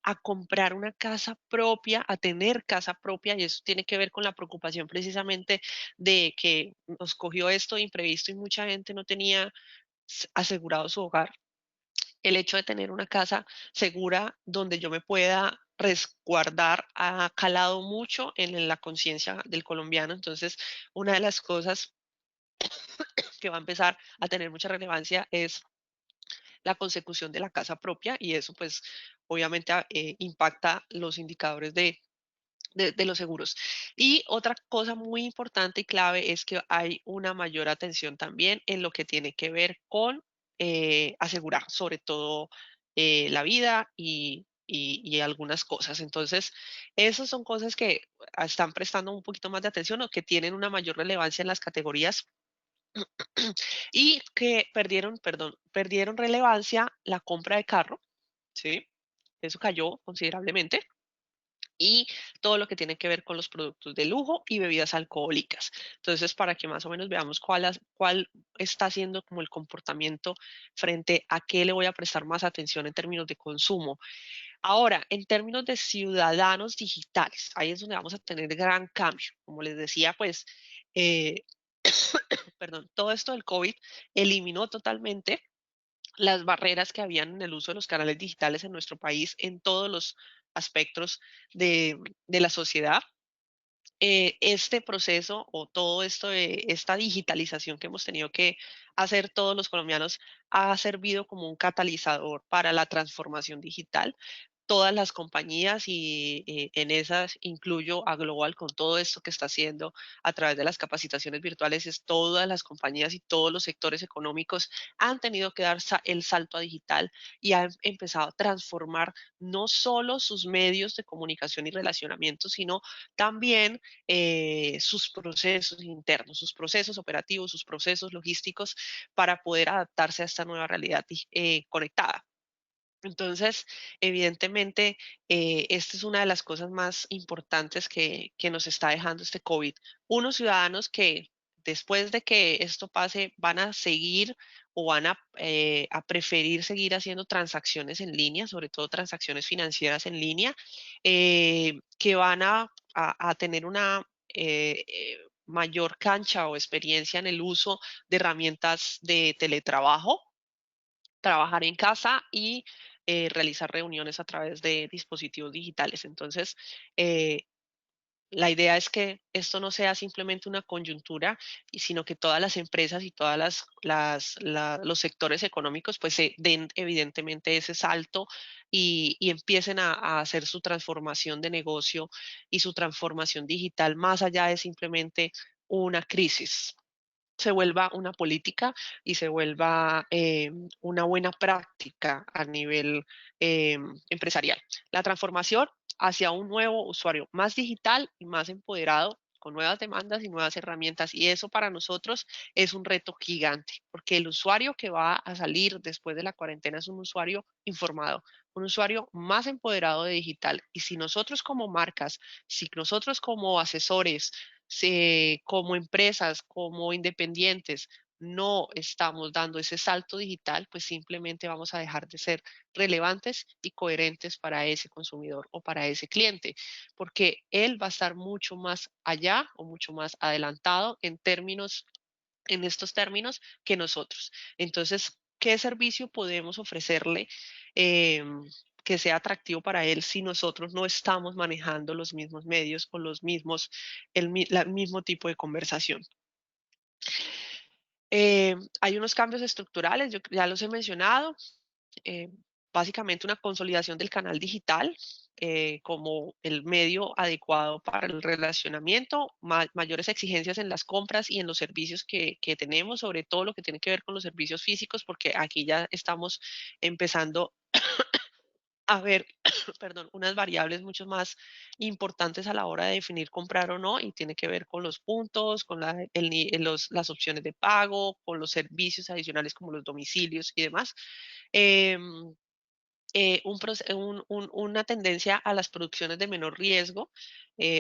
a comprar una casa propia, a tener casa propia, y eso tiene que ver con la preocupación precisamente de que nos cogió esto de imprevisto y mucha gente no tenía asegurado su hogar. El hecho de tener una casa segura donde yo me pueda resguardar ha calado mucho en la conciencia del colombiano. Entonces, una de las cosas que va a empezar a tener mucha relevancia es la consecución de la casa propia y eso pues obviamente impacta los indicadores de los seguros. Y otra cosa muy importante y clave es que hay una mayor atención también en lo que tiene que ver con asegurar, sobre todo la vida y algunas cosas. Entonces, esas son cosas que están prestando un poquito más de atención o que tienen una mayor relevancia en las categorías y que perdieron relevancia la compra de carro, ¿sí? Eso cayó considerablemente. Y todo lo que tiene que ver con los productos de lujo y bebidas alcohólicas. Entonces, para que más o menos veamos cuál está siendo como el comportamiento frente a qué le voy a prestar más atención en términos de consumo. Ahora, en términos de ciudadanos digitales, ahí es donde vamos a tener gran cambio. Como les decía, pues, eh, perdón, todo esto del COVID eliminó totalmente las barreras que habían en el uso de los canales digitales en nuestro país en todos los aspectos de la sociedad. Este proceso o todo esto de esta digitalización que hemos tenido que hacer todos los colombianos ha servido como un catalizador para la transformación digital. Todas las compañías y en esas incluyo a Global con todo esto que está haciendo a través de las capacitaciones virtuales, es todas las compañías y todos los sectores económicos han tenido que dar el salto a digital y han empezado a transformar no solo sus medios de comunicación y relacionamiento, sino también sus procesos internos, sus procesos operativos, sus procesos logísticos para poder adaptarse a esta nueva realidad conectada. Entonces, evidentemente, esta es una de las cosas más importantes que nos está dejando este COVID. Unos ciudadanos que después de que esto pase van a seguir o van a preferir seguir haciendo transacciones en línea, sobre todo transacciones financieras en línea, que van a tener una mayor cancha o experiencia en el uso de herramientas de teletrabajo, trabajar en casa y realizar reuniones a través de dispositivos digitales. Entonces, la idea es que esto no sea simplemente una coyuntura, sino que todas las empresas y todas los sectores económicos pues se den evidentemente ese salto y empiecen a hacer su transformación de negocio y su transformación digital más allá de simplemente una crisis, se vuelva una política y se vuelva una buena práctica a nivel empresarial. La transformación hacia un nuevo usuario más digital y más empoderado, con nuevas demandas y nuevas herramientas. Y eso para nosotros es un reto gigante, porque el usuario que va a salir después de la cuarentena es un usuario informado, un usuario más empoderado de digital. Y si nosotros como marcas, si nosotros como asesores, como empresas, como independientes, no estamos dando ese salto digital, pues simplemente vamos a dejar de ser relevantes y coherentes para ese consumidor o para ese cliente, porque él va a estar mucho más allá o mucho más adelantado en estos términos que nosotros. Entonces, ¿qué servicio podemos ofrecerle que sea atractivo para él si nosotros no estamos manejando los mismos medios o el mismo tipo de conversación? Hay unos cambios estructurales, yo ya los he mencionado, eh, básicamente una consolidación del canal digital como el medio adecuado para el relacionamiento, mayores exigencias en las compras y en los servicios que tenemos, sobre todo lo que tiene que ver con los servicios físicos, porque aquí ya estamos empezando a ver, perdón, unas variables mucho más importantes a la hora de definir comprar o no, y tiene que ver con los puntos, con las opciones de pago, con los servicios adicionales como los domicilios y demás. Em, una tendencia a las producciones de menor riesgo.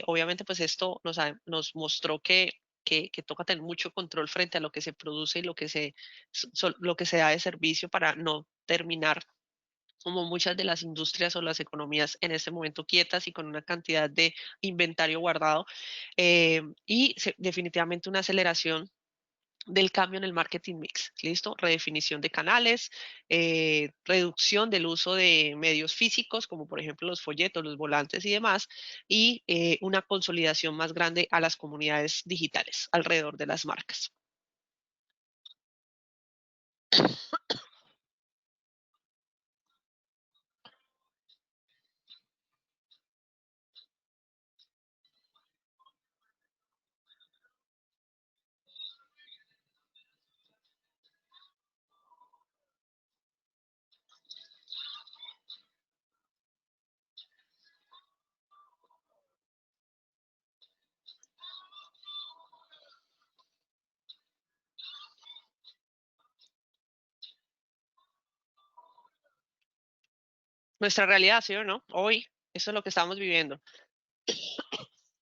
Obviamente, pues esto nos mostró que toca tener mucho control frente a lo que se produce y lo que se da de servicio para no terminar como muchas de las industrias o las economías en este momento quietas y con una cantidad de inventario guardado. Definitivamente una aceleración del cambio en el marketing mix, ¿listo? Redefinición de canales, reducción del uso de medios físicos, como por ejemplo los folletos, los volantes y demás, y una consolidación más grande a las comunidades digitales alrededor de las marcas. Nuestra realidad, ¿sí o no? Hoy, eso es lo que estamos viviendo.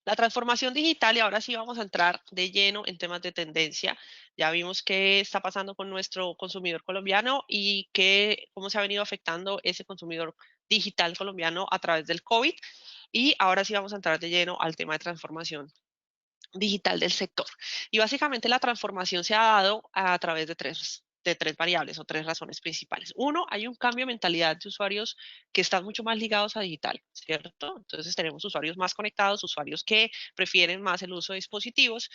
La transformación digital, y ahora sí vamos a entrar de lleno en temas de tendencia. Ya vimos qué está pasando con nuestro consumidor colombiano y cómo se ha venido afectando ese consumidor digital colombiano a través del COVID. Y ahora sí vamos a entrar de lleno al tema de transformación digital del sector. Y básicamente la transformación se ha dado a través de tres variables o tres razones principales. Uno, hay un cambio de mentalidad de usuarios que están mucho más ligados a digital, ¿cierto? Entonces tenemos usuarios más conectados, usuarios que prefieren más el uso de dispositivos.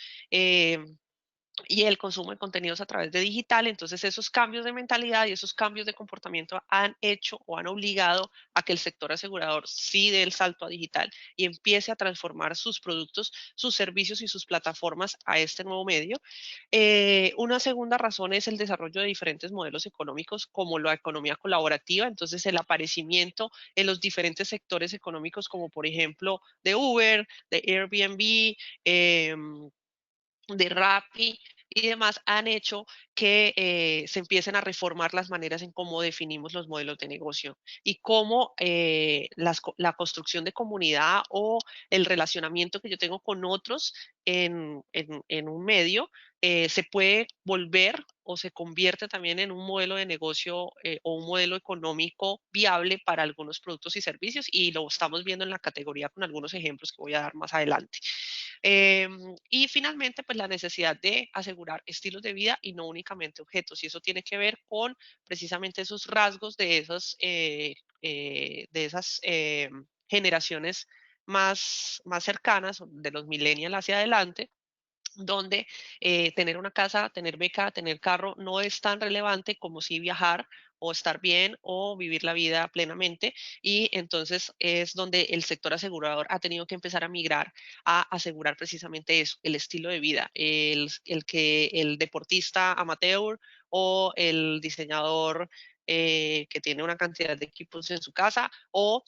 Y el consumo de contenidos a través de digital. Entonces, esos cambios de mentalidad y esos cambios de comportamiento han hecho o han obligado a que el sector asegurador sí dé el salto a digital y empiece a transformar sus productos, sus servicios y sus plataformas a este nuevo medio. Una segunda razón es el desarrollo de diferentes modelos económicos como la economía colaborativa, entonces el aparecimiento en los diferentes sectores económicos como por ejemplo de Uber, de Airbnb, de Rappi y demás han hecho que se empiecen a reformar las maneras en cómo definimos los modelos de negocio y cómo la construcción de comunidad o el relacionamiento que yo tengo con otros en un medio se puede volver o se convierte también en un modelo de negocio o un modelo económico viable para algunos productos y servicios, y lo estamos viendo en la categoría con algunos ejemplos que voy a dar más adelante. Y finalmente, pues la necesidad de asegurar estilos de vida y no únicamente objetos, y eso tiene que ver con precisamente esos rasgos de esas generaciones más cercanas, de los millennials hacia adelante, donde tener una casa, tener beca, tener carro no es tan relevante como si viajar o estar bien o vivir la vida plenamente. Y entonces es donde el sector asegurador ha tenido que empezar a migrar a asegurar precisamente eso, el estilo de vida, el deportista amateur o el diseñador que tiene una cantidad de equipos en su casa, o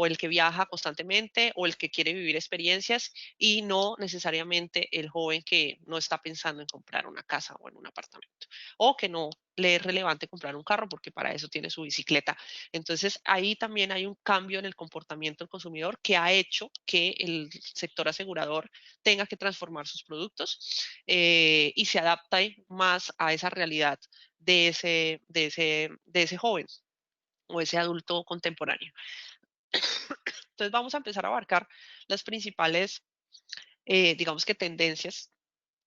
el que viaja constantemente, o el que quiere vivir experiencias, y no necesariamente el joven que no está pensando en comprar una casa o en un apartamento, o que no le es relevante comprar un carro porque para eso tiene su bicicleta. Entonces ahí también hay un cambio en el comportamiento del consumidor que ha hecho que el sector asegurador tenga que transformar sus productos y se adapte más a esa realidad de ese joven o ese adulto contemporáneo. Entonces vamos a empezar a abarcar las principales, digamos que tendencias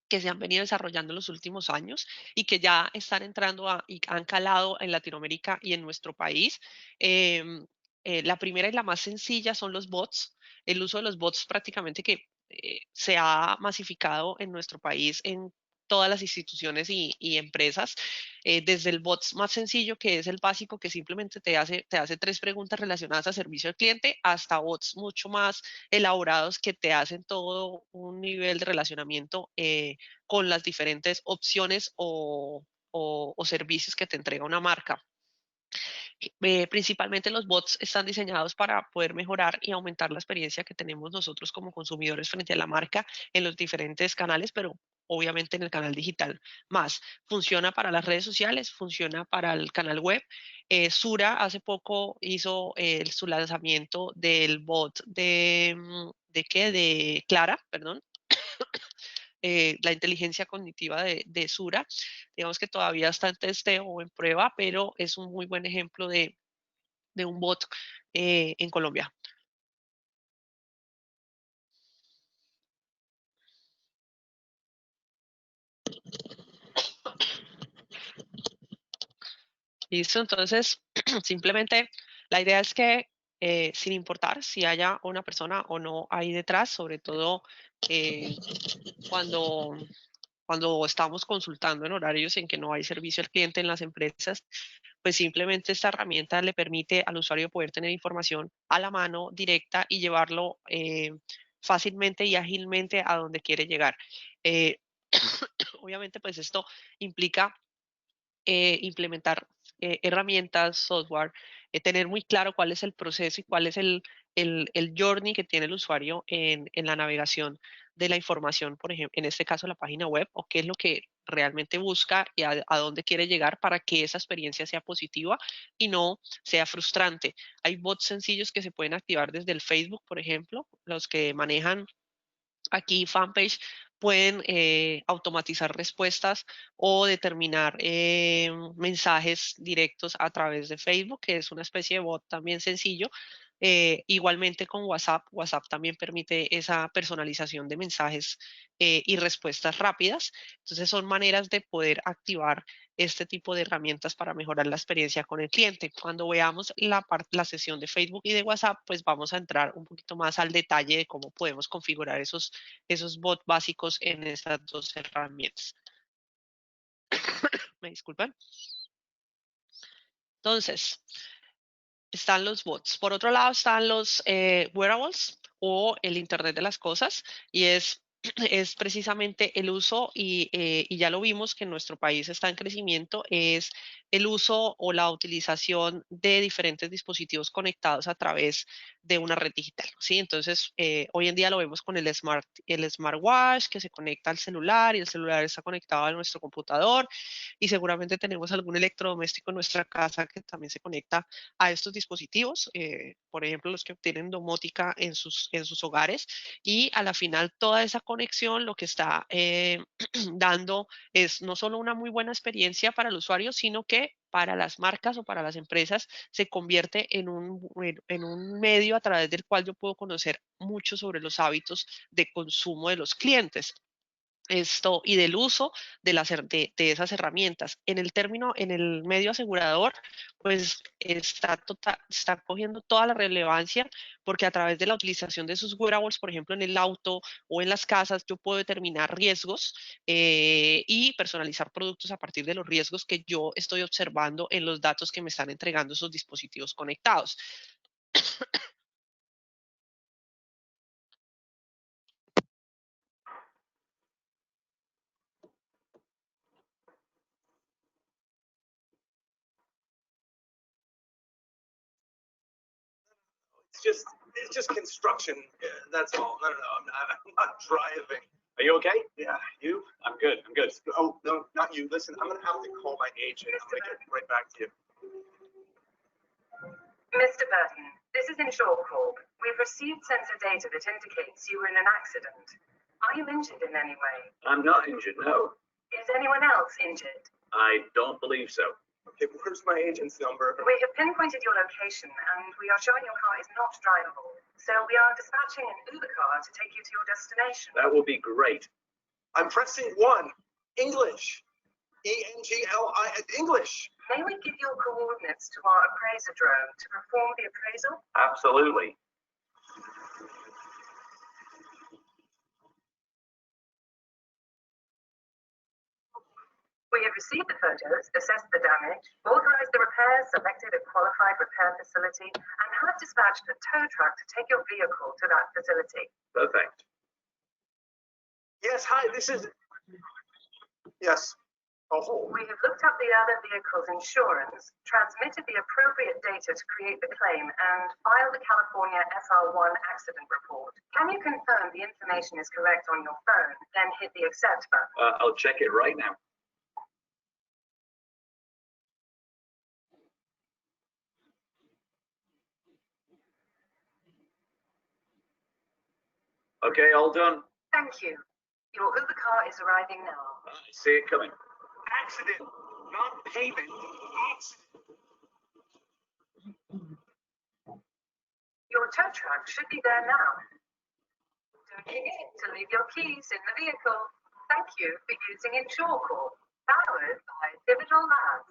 que se han venido desarrollando en los últimos años y que ya están entrando y han calado en Latinoamérica y en nuestro país. La primera y la más sencilla son los bots. El uso de los bots prácticamente que se ha masificado en nuestro país en todas las instituciones y empresas, desde el bot más sencillo, que es el básico, que simplemente te hace 3 preguntas relacionadas a servicio al cliente, hasta bots mucho más elaborados que te hacen todo un nivel de relacionamiento con las diferentes opciones o servicios que te entrega una marca. Principalmente los bots están diseñados para poder mejorar y aumentar la experiencia que tenemos nosotros como consumidores frente a la marca en los diferentes canales, pero obviamente en el canal digital más. Funciona para las redes sociales, funciona para el canal web. Sura hace poco hizo su lanzamiento del bot de Clara, perdón, la inteligencia cognitiva de Sura. Digamos que todavía está en testeo o en prueba, pero es un muy buen ejemplo de un bot en Colombia. Listo, entonces simplemente la idea es que sin importar si haya una persona o no ahí detrás, sobre todo eh, cuando, cuando estamos consultando en horarios en que no hay servicio al cliente en las empresas, pues simplemente esta herramienta le permite al usuario poder tener información a la mano directa y llevarlo fácilmente y ágilmente a donde quiere llegar. Eh, obviamente, pues esto implica implementar herramientas, software, tener muy claro cuál es el proceso y cuál es el journey que tiene el usuario en la navegación de la información, por ejemplo, en este caso la página web, o qué es lo que realmente busca y a dónde quiere llegar para que esa experiencia sea positiva y no sea frustrante. Hay bots sencillos que se pueden activar desde el Facebook, por ejemplo, los que manejan aquí fanpage pueden automatizar respuestas o determinar mensajes directos a través de Facebook, que es una especie de bot también sencillo. Igualmente con WhatsApp, WhatsApp también permite esa personalización de mensajes y respuestas rápidas. Entonces son maneras de poder activar este tipo de herramientas para mejorar la experiencia con el cliente. Cuando veamos la sesión de Facebook y de WhatsApp, pues vamos a entrar un poquito más al detalle de cómo podemos configurar esos bots básicos en estas dos herramientas. Me disculpan. Entonces, están los bots. Por otro lado están los wearables o el Internet de las cosas, y es es precisamente el uso, y ya lo vimos que en nuestro país está en crecimiento, es el uso o la utilización de diferentes dispositivos conectados a través de una red digital, ¿sí? Entonces, hoy en día lo vemos con el smartwatch que se conecta al celular y el celular está conectado a nuestro computador, y seguramente tenemos algún electrodoméstico en nuestra casa que también se conecta a estos dispositivos, por ejemplo, los que tienen domótica en sus hogares, y a la final toda esa conexión lo que está dando es no solo una muy buena experiencia para el usuario, sino que para las marcas o para las empresas se convierte en un medio a través del cual yo puedo conocer mucho sobre los hábitos de consumo de los clientes. Esto y del uso de esas herramientas. En el medio asegurador, pues está cogiendo toda la relevancia, porque a través de la utilización de sus wearables, por ejemplo, en el auto o en las casas, yo puedo determinar riesgos y personalizar productos a partir de los riesgos que yo estoy observando en los datos que me están entregando esos dispositivos conectados. It's just construction. That's all. No, I'm not driving. Are you okay? Yeah. You? I'm good. Oh, no, not you. Listen, I'm going to have to call my agent. I'm going to get right back to you. Mr. Burton, this is InsureCorp. We've received sensor data that indicates you were in an accident. Are you injured in any way? I'm not injured, no. Is anyone else injured? I don't believe so. Okay, where's my agent's number? We have pinpointed your location and we are showing your car is not drivable. So we are dispatching an Uber car to take you to your destination. That would be great. I'm pressing 1. English. E-N-G-L-I. English. May we give your coordinates to our appraiser drone to perform the appraisal? Absolutely. We have received the photos, assessed the damage, authorized the repairs, selected a qualified repair facility, and have dispatched a tow truck to take your vehicle to that facility. Perfect. Yes, hi, this is... Yes. Oh. We have looked up the other vehicle's insurance, transmitted the appropriate data to create the claim, and filed the California FR1 accident report. Can you confirm the information is correct on your phone, then hit the accept button? I'll check it right now. Okay, all done. Thank you. Your Uber car is arriving now. I see it coming. Accident, not payment. Accident. Your tow truck should be there now. Don't forget to leave your keys in the vehicle. Thank you for using InsureCorp, powered by Pivotal Labs.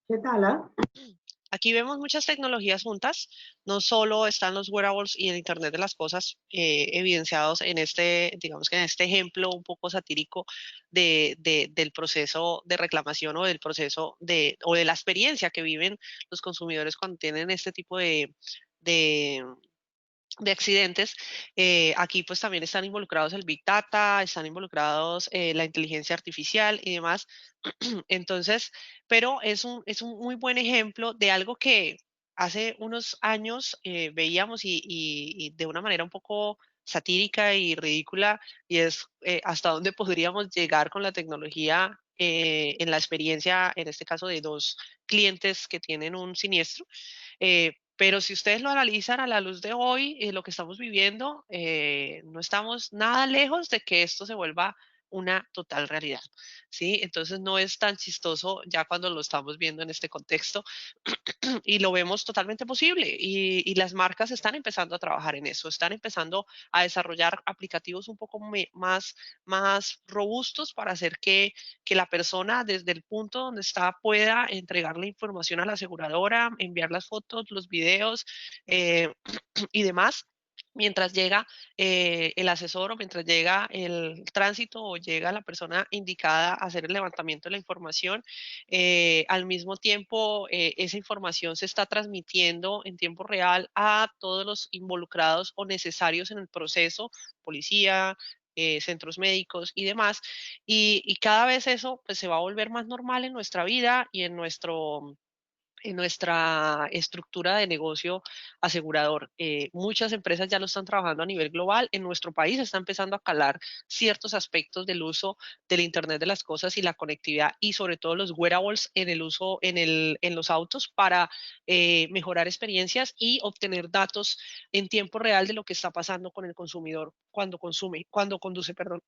¿Qué tal? Aquí vemos muchas tecnologías juntas, no solo están los wearables y el Internet de las cosas evidenciados en digamos que en este ejemplo un poco satírico del proceso de reclamación o del proceso o de la experiencia que viven los consumidores cuando tienen este tipo de accidentes. Aquí pues también están involucrados el Big Data, están involucrados la inteligencia artificial y demás. Entonces, pero es un muy buen ejemplo de algo que hace unos años veíamos y de una manera un poco satírica y ridícula, y es hasta dónde podríamos llegar con la tecnología en la experiencia, en este caso de dos clientes que tienen un siniestro. Pero si ustedes lo analizan a la luz de hoy, lo que estamos viviendo, no estamos nada lejos de que esto se vuelva una total realidad, ¿sí? Entonces no es tan chistoso ya cuando lo estamos viendo en este contexto y lo vemos totalmente posible, y las marcas están empezando a trabajar en eso, están empezando a desarrollar aplicativos un poco más robustos para hacer que la persona desde el punto donde está pueda entregar la información a la aseguradora, enviar las fotos, los videos y demás, mientras llega el asesor o mientras llega el tránsito o llega la persona indicada a hacer el levantamiento de la información. Al mismo tiempo, esa información se está transmitiendo en tiempo real a todos los involucrados o necesarios en el proceso, policía, centros médicos y demás. Y cada vez eso pues, se va a volver más normal en nuestra vida y en nuestra estructura de negocio asegurador. Muchas empresas ya lo están trabajando a nivel global. En nuestro país está empezando a calar ciertos aspectos del uso del Internet de las cosas y la conectividad y sobre todo los wearables en el uso en los autos para mejorar experiencias y obtener datos en tiempo real de lo que está pasando con el consumidor cuando conduce, perdón.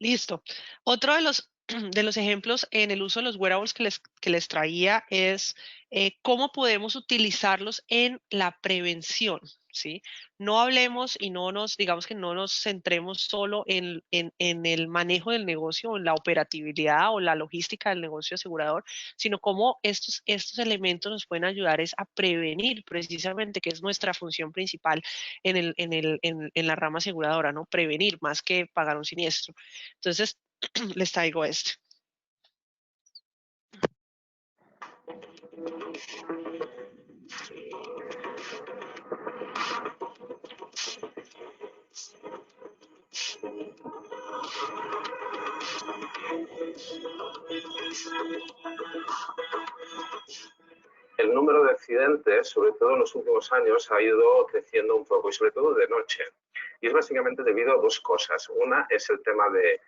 Listo. Otro de los ejemplos en el uso de los wearables que les traía es cómo podemos utilizarlos en la prevención, ¿sí? No hablemos y digamos que no nos centremos solo en el manejo del negocio, en la operatividad o la logística del negocio asegurador, sino cómo estos elementos nos pueden ayudar es a prevenir precisamente, que es nuestra función principal en la rama aseguradora, ¿no? Prevenir más que pagar un siniestro. Entonces, les traigo este. El número de accidentes, sobre todo en los últimos años, ha ido creciendo un poco y sobre todo de noche. Y es básicamente debido a dos cosas. Una es el tema de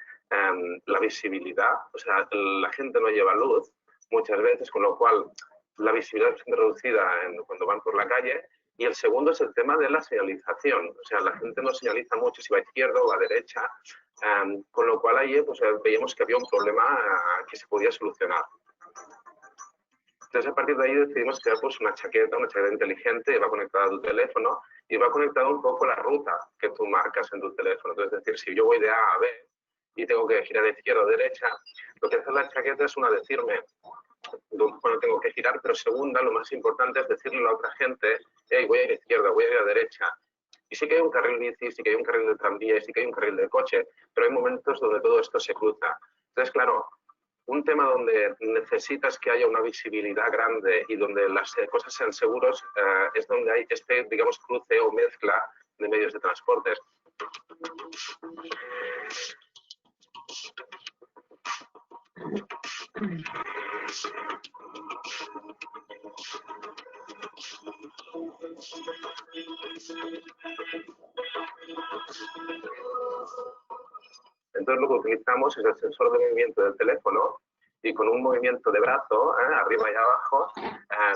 la visibilidad, o sea, la gente no lleva luz muchas veces, con lo cual la visibilidad es reducida cuando van por la calle. Y el segundo es el tema de la señalización, o sea, la gente no señaliza mucho si va a izquierda o a derecha, con lo cual ahí pues, veíamos que había un problema que se podía solucionar. Entonces, a partir de ahí decidimos crear pues, una chaqueta inteligente, va conectada a tu teléfono y va conectada un poco a la ruta que tú marcas en tu teléfono. Entonces, es decir, si yo voy de A a B y tengo que girar de izquierda o derecha, lo que hace la chaqueta es decirme cuando tengo que girar, pero segunda, lo más importante es decirle a la otra gente, hey, voy a ir a izquierda, voy a ir a derecha. Y sí que hay un carril bici, sí que hay un carril de tranvía y sí que hay un carril de coche, pero hay momentos donde todo esto se cruza. Entonces, claro, un tema donde necesitas que haya una visibilidad grande y donde las cosas sean seguros es donde hay este, digamos, cruce o mezcla de medios de transporte. Entonces lo que utilizamos es el sensor de movimiento del teléfono y con un movimiento de brazo, arriba y abajo,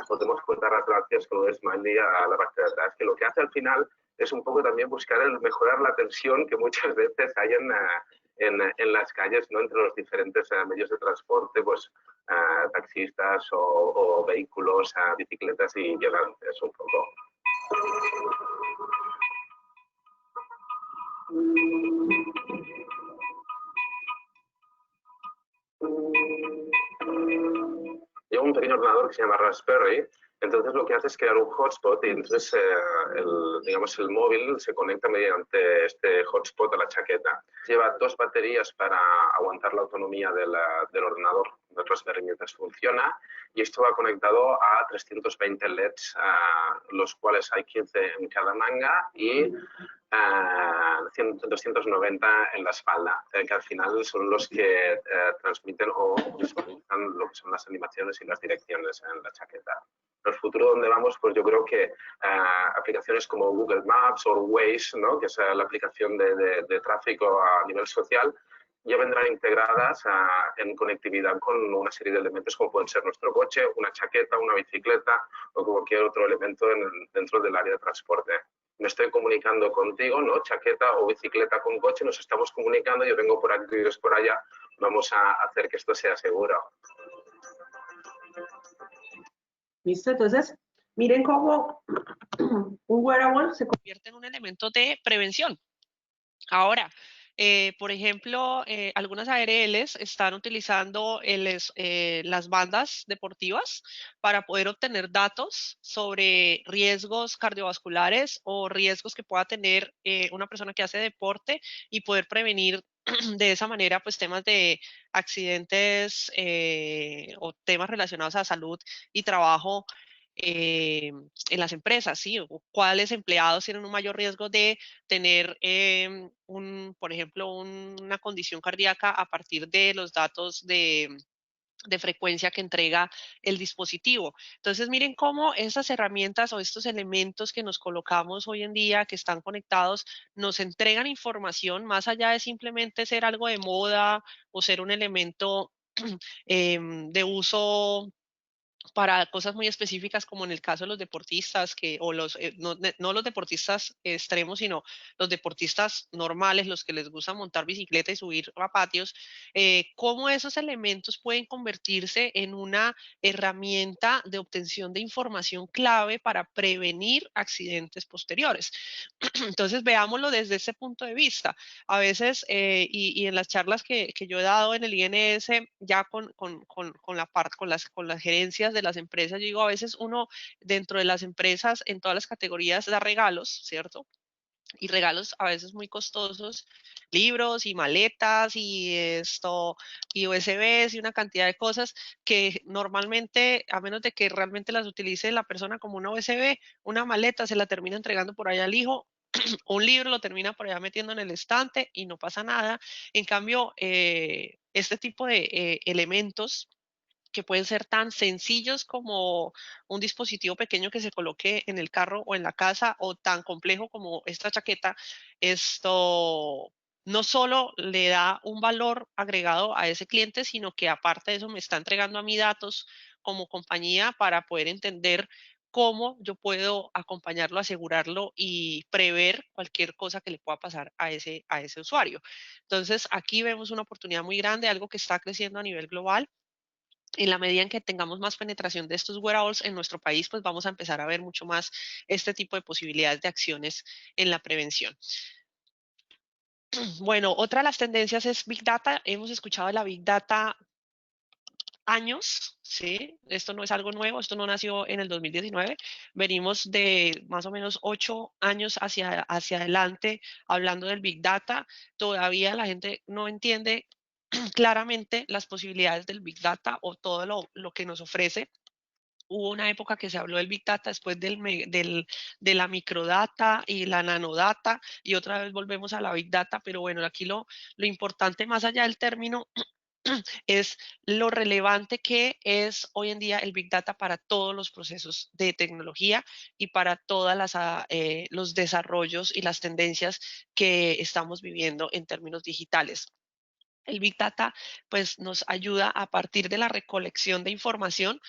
podemos cortar las relaciones con un smiley a la parte de atrás, que lo que hace al final es un poco también buscar el mejorar la tensión que muchas veces hay en las calles, ¿no? Entre los diferentes medios de transporte, pues taxistas o vehículos, bicicletas y viandantes un poco. Llevo un pequeño ordenador que se llama Raspberry, entonces lo que hace es crear un hotspot y entonces el móvil se conecta mediante este hotspot a la chaqueta. Lleva 2 baterías para aguantar la autonomía del ordenador de Raspberry mientras funciona y esto va conectado a 320 LEDs, los cuales hay 15 en cada manga y 290 en la espalda, que al final son los que transmiten o visualizan lo que son las animaciones y las direcciones en la chaqueta. En el futuro donde vamos, pues yo creo que aplicaciones como Google Maps o Waze, ¿no? Que es la aplicación de tráfico a nivel social, ya vendrán integradas en conectividad con una serie de elementos como pueden ser nuestro coche, una chaqueta, una bicicleta o cualquier otro elemento dentro del área de transporte. Me estoy comunicando contigo, ¿no? Chaqueta o bicicleta con coche, nos estamos comunicando, yo vengo por aquí, tú por allá, vamos a hacer que esto sea seguro. ¿Listo? Entonces, miren cómo un wearable se convierte en un elemento de prevención. Ahora, Por ejemplo, algunas ARLs están utilizando las bandas deportivas para poder obtener datos sobre riesgos cardiovasculares o riesgos que pueda tener una persona que hace deporte y poder prevenir de esa manera pues temas de accidentes o temas relacionados a salud y trabajo en las empresas, ¿sí? O cuáles empleados tienen un mayor riesgo de tener, por ejemplo, una condición cardíaca a partir de los datos de frecuencia que entrega el dispositivo. Entonces, miren cómo estas herramientas o estos elementos que nos colocamos hoy en día, que están conectados, nos entregan información más allá de simplemente ser algo de moda o ser un elemento de uso para cosas muy específicas, como en el caso de los deportistas, no los deportistas extremos, sino los deportistas normales, los que les gusta montar bicicleta y subir a patios, cómo esos elementos pueden convertirse en una herramienta de obtención de información clave para prevenir accidentes posteriores. Entonces, veámoslo desde ese punto de vista. A veces, y en las charlas que yo he dado en el INS, ya con las gerencias de las empresas, yo digo, a veces uno dentro de las empresas, en todas las categorías, da regalos, ¿cierto? Y regalos a veces muy costosos, libros y maletas y USBs y una cantidad de cosas que normalmente, a menos de que realmente las utilice la persona como una USB, una maleta se la termina entregando por allá al hijo, un libro lo termina por allá metiendo en el estante y no pasa nada. En cambio, este tipo de elementos que pueden ser tan sencillos como un dispositivo pequeño que se coloque en el carro o en la casa, o tan complejo como esta chaqueta, esto no solo le da un valor agregado a ese cliente, sino que aparte de eso me está entregando a mí datos como compañía para poder entender cómo yo puedo acompañarlo, asegurarlo y prever cualquier cosa que le pueda pasar a ese usuario. Entonces, aquí vemos una oportunidad muy grande, algo que está creciendo a nivel global. En la medida en que tengamos más penetración de estos wearables en nuestro país, pues vamos a empezar a ver mucho más este tipo de posibilidades de acciones en la prevención. Bueno, otra de las tendencias es Big Data. Hemos escuchado de la Big Data años, ¿sí? Esto no es algo nuevo, esto no nació en el 2019. Venimos de más o menos 8 años hacia adelante hablando del Big Data. Todavía la gente no entiende claramente las posibilidades del Big Data o todo lo que nos ofrece. Hubo una época que se habló del Big Data después de la microdata y la nanodata, y otra vez volvemos a la Big Data, pero bueno, aquí lo importante más allá del término es lo relevante que es hoy en día el Big Data para todos los procesos de tecnología y para todos los desarrollos y las tendencias que estamos viviendo en términos digitales. El Big Data pues nos ayuda a partir de la recolección de información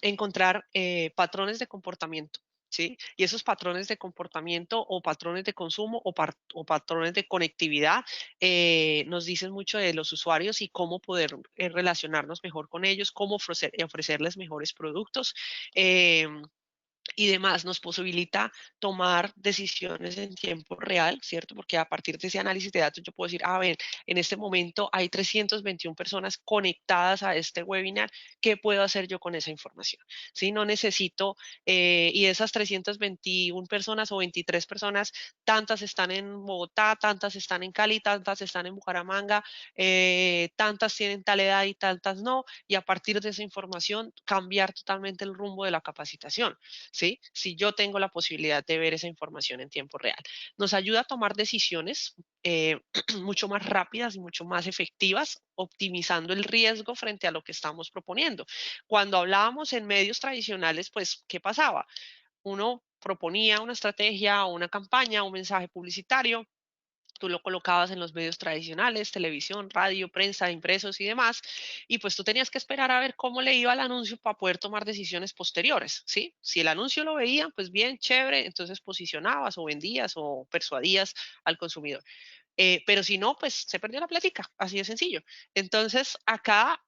encontrar patrones de comportamiento, ¿sí? Y esos patrones de comportamiento o patrones de consumo o patrones de conectividad nos dicen mucho de los usuarios y cómo poder relacionarnos mejor con ellos, cómo ofrecerles mejores productos. Y demás, nos posibilita tomar decisiones en tiempo real, ¿cierto? Porque a partir de ese análisis de datos yo puedo decir, a ver, en este momento hay 321 personas conectadas a este webinar, ¿qué puedo hacer yo con esa información? ¿Sí? No necesito, y esas 321 personas o 23 personas, tantas están en Bogotá, tantas están en Cali, tantas están en Bucaramanga, tantas tienen tal edad y tantas no, y a partir de esa información cambiar totalmente el rumbo de la capacitación. ¿Sí? Si yo tengo la posibilidad de ver esa información en tiempo real. Nos ayuda a tomar decisiones mucho más rápidas y mucho más efectivas, optimizando el riesgo frente a lo que estamos proponiendo. Cuando hablábamos en medios tradicionales, pues, ¿qué pasaba? Uno proponía una estrategia o una campaña, un mensaje publicitario, tú lo colocabas en los medios tradicionales, televisión, radio, prensa, impresos y demás, y pues tú tenías que esperar a ver cómo le iba el anuncio para poder tomar decisiones posteriores, ¿sí? Si el anuncio lo veían, pues bien, chévere, entonces posicionabas o vendías o persuadías al consumidor. pero si no, pues se perdió la plática, así de sencillo. Entonces, acá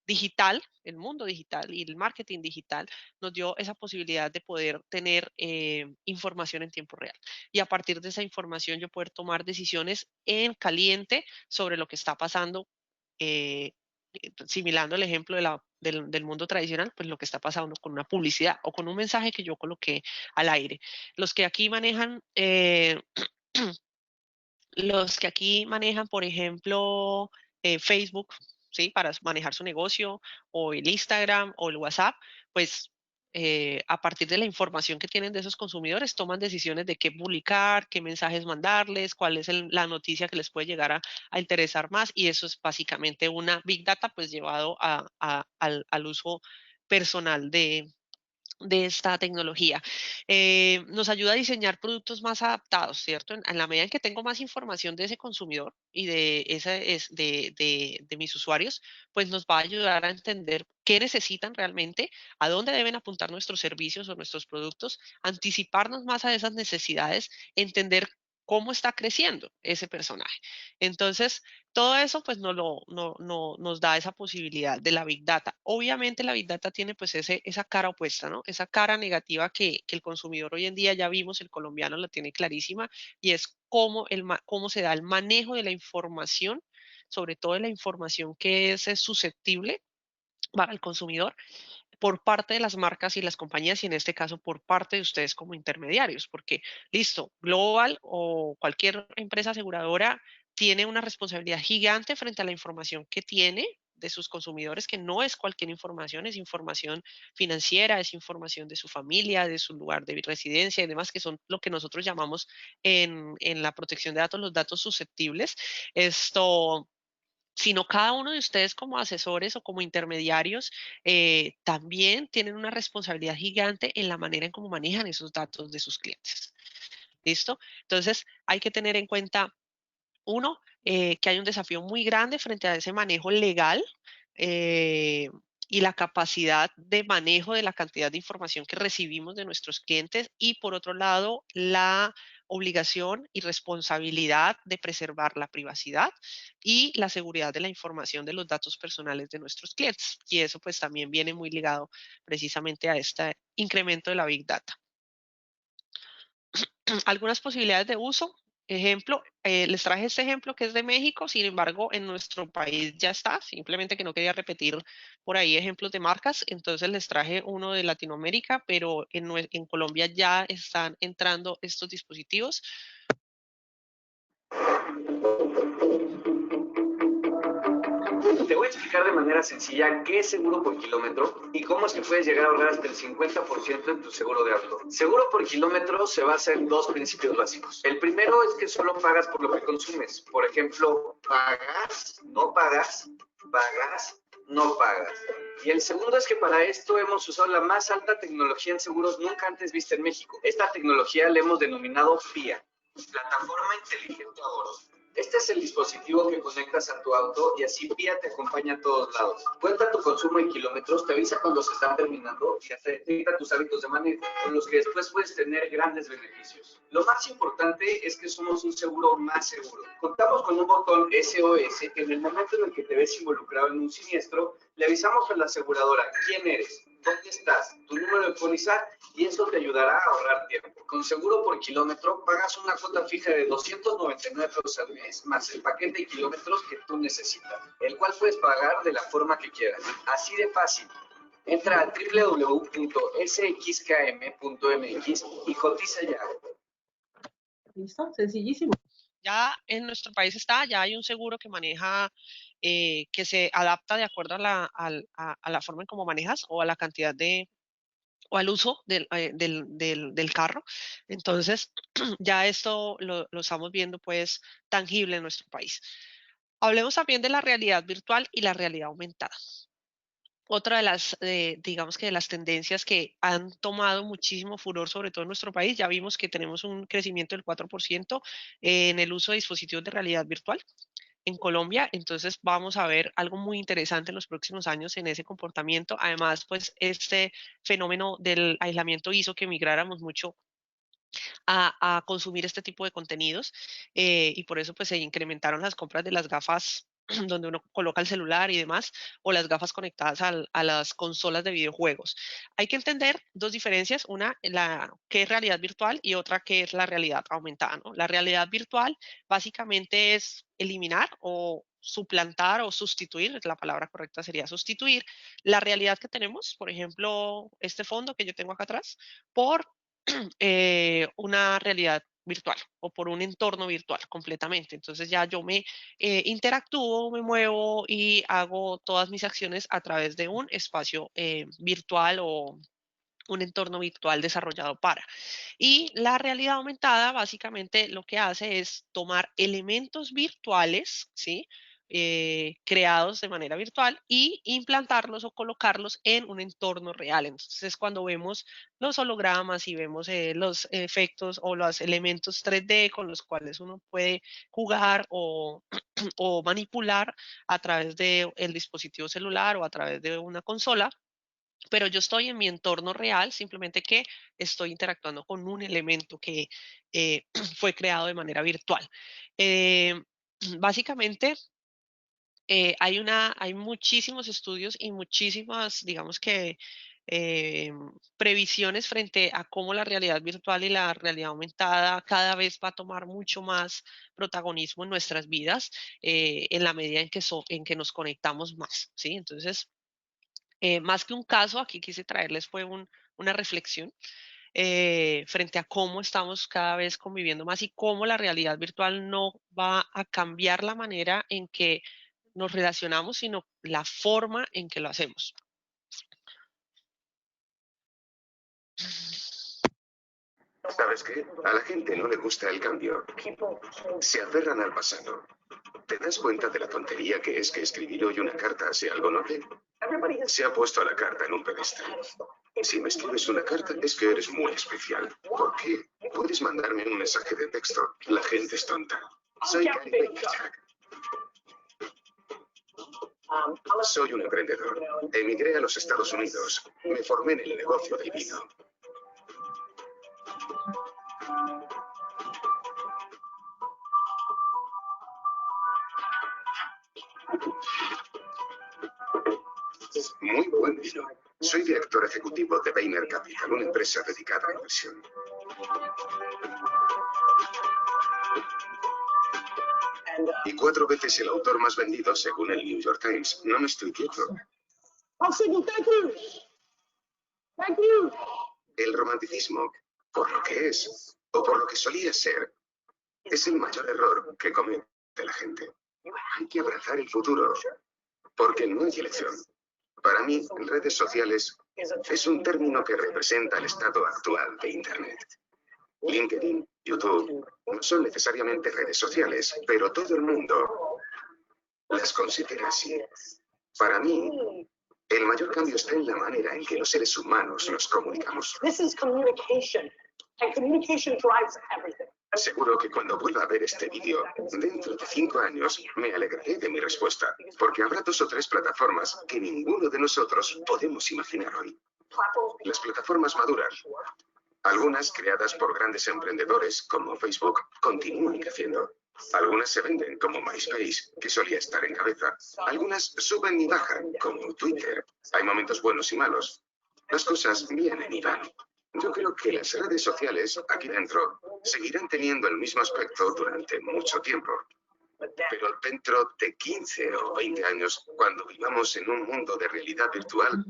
digital, el mundo digital y el marketing digital nos dio esa posibilidad de poder tener información en tiempo real. Y a partir de esa información yo poder tomar decisiones en caliente sobre lo que está pasando, similando el ejemplo del mundo tradicional, pues lo que está pasando con una publicidad o con un mensaje que yo coloqué al aire. Los que aquí manejan... los que aquí manejan, por ejemplo, Facebook, ¿sí? Para manejar su negocio, o el Instagram o el WhatsApp, pues a partir de la información que tienen de esos consumidores, toman decisiones de qué publicar, qué mensajes mandarles, cuál es la noticia que les puede llegar a interesar más, y eso es básicamente una Big Data, pues llevado al uso personal de esta tecnología. Nos ayuda a diseñar productos más adaptados, ¿cierto? En la medida en que tengo más información de ese consumidor y de mis usuarios, pues nos va a ayudar a entender qué necesitan realmente, a dónde deben apuntar nuestros servicios o nuestros productos, anticiparnos más a esas necesidades, entender cómo está creciendo ese personaje. Entonces, todo eso pues nos da esa posibilidad de la Big Data. Obviamente la Big Data tiene pues esa cara opuesta, ¿no? Esa cara negativa que el consumidor hoy en día, ya vimos, el colombiano la tiene clarísima, y es cómo se da el manejo de la información, sobre todo de la información que es susceptible para el consumidor, por parte de las marcas y las compañías, y en este caso por parte de ustedes como intermediarios, porque listo, Global o cualquier empresa aseguradora tiene una responsabilidad gigante frente a la información que tiene de sus consumidores, que no es cualquier información, es información financiera, es información de su familia, de su lugar de residencia y demás, que son lo que nosotros llamamos en la protección de datos los datos susceptibles. Esto, sino cada uno de ustedes como asesores o como intermediarios también tienen una responsabilidad gigante en la manera en cómo manejan esos datos de sus clientes. ¿Listo? Entonces, hay que tener en cuenta, uno, que hay un desafío muy grande frente a ese manejo legal eh, y la capacidad de manejo de la cantidad de información que recibimos de nuestros clientes, y por otro lado, la obligación y responsabilidad de preservar la privacidad y la seguridad de la información de los datos personales de nuestros clientes. Y eso pues también viene muy ligado precisamente a este incremento de la Big Data. Algunas posibilidades de uso. Ejemplo, les traje este ejemplo que es de México, sin embargo, en nuestro país ya está, simplemente que no quería repetir por ahí ejemplos de marcas, entonces les traje uno de Latinoamérica, pero en Colombia ya están entrando estos dispositivos. Te voy a explicar de manera sencilla qué es seguro por kilómetro y cómo es que puedes llegar a ahorrar hasta el 50% en tu seguro de auto. Seguro por kilómetro se basa en dos principios básicos. El primero es que solo pagas por lo que consumes. Por ejemplo, pagas, no pagas, pagas, no pagas. Y el segundo es que para esto hemos usado la más alta tecnología en seguros nunca antes vista en México. Esta tecnología la hemos denominado PIA, Plataforma Inteligente Ahorro. Este es el dispositivo que conectas a tu auto y así PIA te acompaña a todos lados. Cuenta tu consumo en kilómetros, te avisa cuando se están terminando y hasta detecta tus hábitos de manejo, con los que después puedes tener grandes beneficios. Lo más importante es que somos un seguro más seguro. Contamos con un botón SOS que en el momento en el que te ves involucrado en un siniestro, le avisamos a la aseguradora quién eres, dónde estás, tu número de póliza, y eso te ayudará a ahorrar tiempo. Con seguro por kilómetro pagas una cuota fija de 299 pesos al mes, más el paquete de kilómetros que tú necesitas, el cual puedes pagar de la forma que quieras. Así de fácil. Entra a www.sxkm.mx y cotiza ya. ¿Listo? Sencillísimo. Ya en nuestro país ya hay un seguro que maneja, que se adapta de acuerdo a la forma en cómo manejas, o a la cantidad o al uso del carro. Entonces, ya esto lo estamos viendo pues tangible en nuestro país. Hablemos también de la realidad virtual y la realidad aumentada. Otra de las, digamos que de las tendencias que han tomado muchísimo furor, sobre todo en nuestro país, ya vimos que tenemos un crecimiento del 4% en el uso de dispositivos de realidad virtual en Colombia. Entonces vamos a ver algo muy interesante en los próximos años en ese comportamiento. Además, pues este fenómeno del aislamiento hizo que migráramos mucho a consumir este tipo de contenidos y por eso pues se incrementaron las compras de las gafas donde uno coloca el celular y demás, o las gafas conectadas a las consolas de videojuegos. Hay que entender dos diferencias, una, la que es realidad virtual y otra que es la realidad aumentada, ¿no? La realidad virtual básicamente es eliminar o suplantar o sustituir, la palabra correcta sería sustituir, la realidad que tenemos, por ejemplo, este fondo que yo tengo acá atrás, por una realidad virtual o por un entorno virtual completamente. Entonces ya yo me interactúo, me muevo y hago todas mis acciones a través de un espacio virtual o un entorno virtual desarrollado para. Y la realidad aumentada básicamente lo que hace es tomar elementos virtuales, ¿sí? Creados de manera virtual y implantarlos o colocarlos en un entorno real. Entonces es cuando vemos los hologramas y vemos los efectos o los elementos 3D con los cuales uno puede jugar o, o manipular a través del dispositivo celular o a través de una consola, pero yo estoy en mi entorno real, simplemente que estoy interactuando con un elemento que fue creado de manera virtual. Eh, básicamente, hay muchísimos estudios y muchísimas, digamos que, eh, previsiones frente a cómo la realidad virtual y la realidad aumentada cada vez va a tomar mucho más protagonismo en nuestras vidas en la medida en que nos conectamos más, ¿sí? Entonces, más que un caso, aquí quise traerles fue una reflexión frente a cómo estamos cada vez conviviendo más y cómo la realidad virtual no va a cambiar la manera en que nos relacionamos, sino la forma en que lo hacemos. ¿Sabes qué? A la gente no le gusta el cambio. Se aferran al pasado. ¿Te das cuenta de la tontería que es que escribir hoy una carta sea algo noble? Se ha puesto a la carta en un pedestal. Si me escribes una carta es que eres muy especial. ¿Por qué? Puedes mandarme un mensaje de texto. La gente es tonta. Soy Gary Vaynerchuk. Soy un emprendedor. Emigré a los Estados Unidos. Me formé en el negocio del vino. Muy buen vino. Soy director ejecutivo de Vayner Capital, una empresa dedicada a la inversión. Y 4 veces el autor más vendido según el New York Times. No me estoy quieto. El romanticismo, por lo que es, o por lo que solía ser, es el mayor error que comete la gente. Hay que abrazar el futuro, porque no hay elección. Para mí, redes sociales es un término que representa el estado actual de Internet. LinkedIn, YouTube, no son necesariamente redes sociales, pero todo el mundo las considera así. Para mí, el mayor cambio está en la manera en que los seres humanos nos comunicamos. Seguro que cuando vuelva a ver este vídeo, dentro de 5 años, me alegraré de mi respuesta, porque habrá 2 o 3 plataformas que ninguno de nosotros podemos imaginar hoy. Las plataformas maduran. Algunas creadas por grandes emprendedores, como Facebook, continúan creciendo. Algunas se venden, como MySpace, que solía estar en cabeza. Algunas suben y bajan, como Twitter. Hay momentos buenos y malos. Las cosas vienen y van. Yo creo que las redes sociales, aquí dentro, seguirán teniendo el mismo aspecto durante mucho tiempo. Pero dentro de 15 o 20 años, cuando vivamos en un mundo de realidad virtual,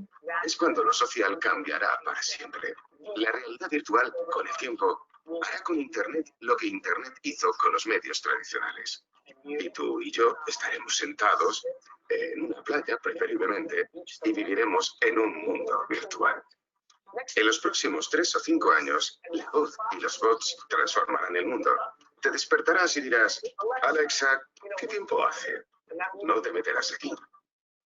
es cuando lo social cambiará para siempre. La realidad virtual, con el tiempo, hará con Internet lo que Internet hizo con los medios tradicionales. Y tú y yo estaremos sentados en una playa, preferiblemente, y viviremos en un mundo virtual. En los próximos 3 o 5 años, la voz y los bots transformarán el mundo. Te despertarás y dirás, Alexa, ¿qué tiempo hace? No te meterás aquí.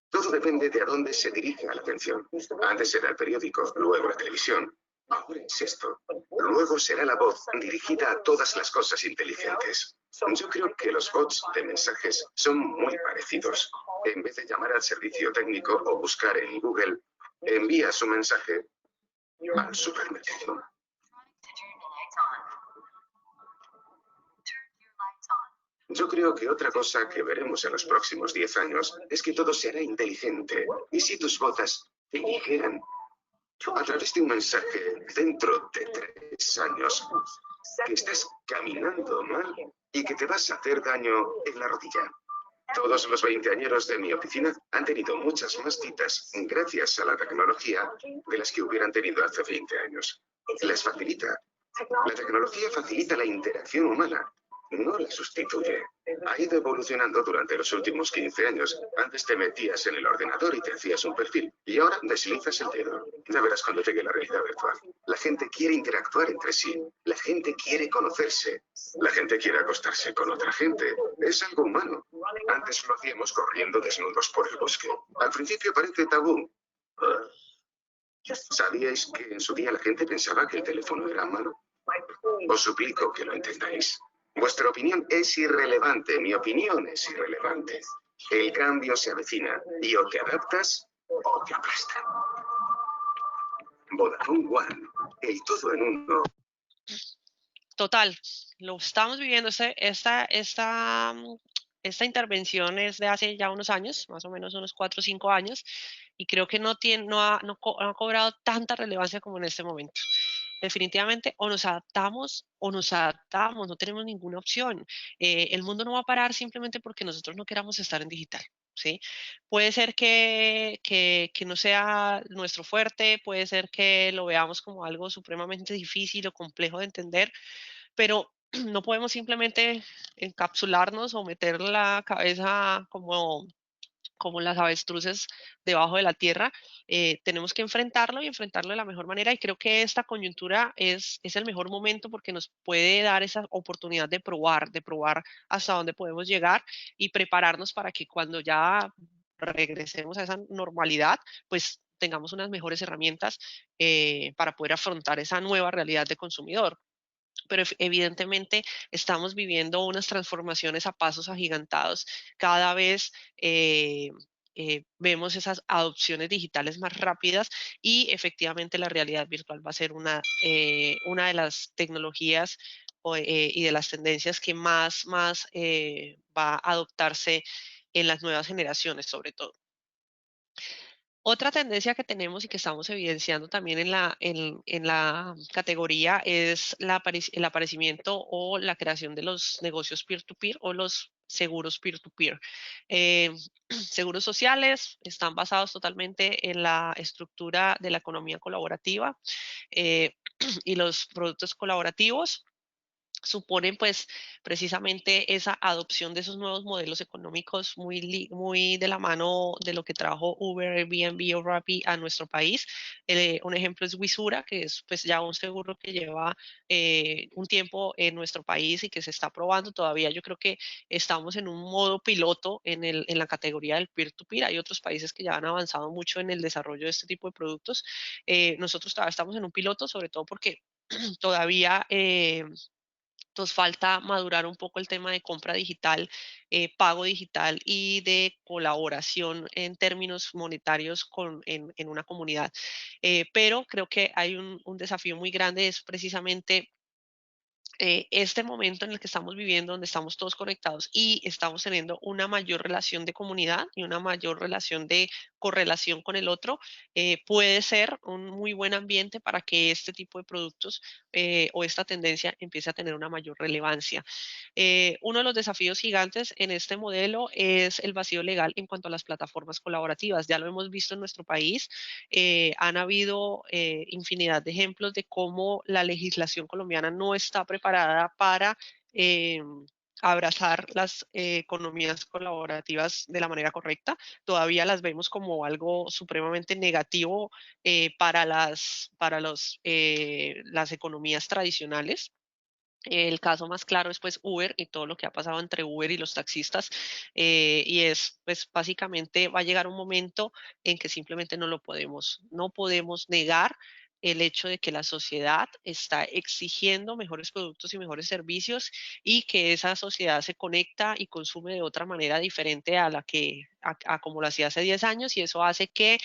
Todo depende de a dónde se dirija la atención. Antes era el periódico, luego la televisión. Ahora es esto. Luego será la voz dirigida a todas las cosas inteligentes. Yo creo que los bots de mensajes son muy parecidos. En vez de llamar al servicio técnico o buscar en Google, envía su mensaje al supermercado. Yo creo que otra cosa que veremos en los próximos 10 años es que todo será inteligente. ¿Y si tus botas te dijeran a través de un mensaje dentro de 3 años que estás caminando mal y que te vas a hacer daño en la rodilla? Todos los veinteañeros de mi oficina han tenido muchas más citas gracias a la tecnología de las que hubieran tenido hace 20 años. Les facilita. La tecnología facilita la interacción humana, no la sustituye. Ha ido evolucionando durante los últimos 15 años. Antes te metías en el ordenador y te hacías un perfil. Y ahora deslizas el dedo. Ya verás cuando llegue la realidad virtual. La gente quiere interactuar entre sí. La gente quiere conocerse. La gente quiere acostarse con otra gente. Es algo humano. Antes lo hacíamos corriendo desnudos por el bosque. Al principio parece tabú. ¿Sabíais que en su día la gente pensaba que el teléfono era malo? Os suplico que lo entendáis. Vuestra opinión es irrelevante, mi opinión es irrelevante. El cambio se avecina y o te adaptas o te aplastan. Vodafone One, el todo en uno. Total, lo estamos viviendo. Esta intervención es de hace ya unos años, más o menos unos 4 o 5 años, y creo que no ha cobrado tanta relevancia como en este momento. Definitivamente o nos adaptamos, no tenemos ninguna opción. El mundo no va a parar simplemente porque nosotros no queramos estar en digital, ¿sí? Puede ser que no sea nuestro fuerte, puede ser que lo veamos como algo supremamente difícil o complejo de entender, pero no podemos simplemente encapsularnos o meter la cabeza como las avestruces debajo de la tierra. Tenemos que enfrentarlo y enfrentarlo de la mejor manera, y creo que esta coyuntura es el mejor momento porque nos puede dar esa oportunidad de probar hasta dónde podemos llegar y prepararnos para que cuando ya regresemos a esa normalidad, pues tengamos unas mejores herramientas para poder afrontar esa nueva realidad de consumidor. Pero evidentemente estamos viviendo unas transformaciones a pasos agigantados. Cada vez vemos esas adopciones digitales más rápidas, y efectivamente la realidad virtual va a ser una de las tecnologías y de las tendencias que más va a adoptarse en las nuevas generaciones, sobre todo. Otra tendencia que tenemos y que estamos evidenciando también en la categoría es el aparecimiento o la creación de los negocios peer-to-peer o los seguros peer-to-peer. Seguros sociales están basados totalmente en la estructura de la economía colaborativa y los productos colaborativos suponen pues precisamente esa adopción de esos nuevos modelos económicos muy de la mano de lo que trajo Uber, Airbnb o Rappi a nuestro país. Un ejemplo es Wisura, que es pues ya un seguro que lleva un tiempo en nuestro país y que se está probando todavía. Yo creo que estamos en un modo piloto en la categoría del peer-to-peer. Hay otros países que ya han avanzado mucho en el desarrollo de este tipo de productos. Nosotros todavía estamos en un piloto, sobre todo porque todavía nos falta madurar un poco el tema de compra digital, pago digital y de colaboración en términos monetarios en una comunidad. Pero creo que hay un desafío muy grande, es precisamente este momento en el que estamos viviendo, donde estamos todos conectados y estamos teniendo una mayor relación de comunidad y una mayor relación de correlación con el otro, puede ser un muy buen ambiente para que este tipo de productos o esta tendencia empiece a tener una mayor relevancia. Uno de los desafíos gigantes en este modelo es el vacío legal en cuanto a las plataformas colaborativas. Ya lo hemos visto en nuestro país. Han habido infinidad de ejemplos de cómo la legislación colombiana no está preparada para abrazar las economías colaborativas de la manera correcta. Todavía las vemos como algo supremamente negativo para las economías tradicionales. El caso más claro es pues Uber y todo lo que ha pasado entre Uber y los taxistas, y es pues básicamente va a llegar un momento en que simplemente no podemos negar el hecho de que la sociedad está exigiendo mejores productos y mejores servicios, y que esa sociedad se conecta y consume de otra manera diferente a como lo hacía hace 10 años, y eso hace que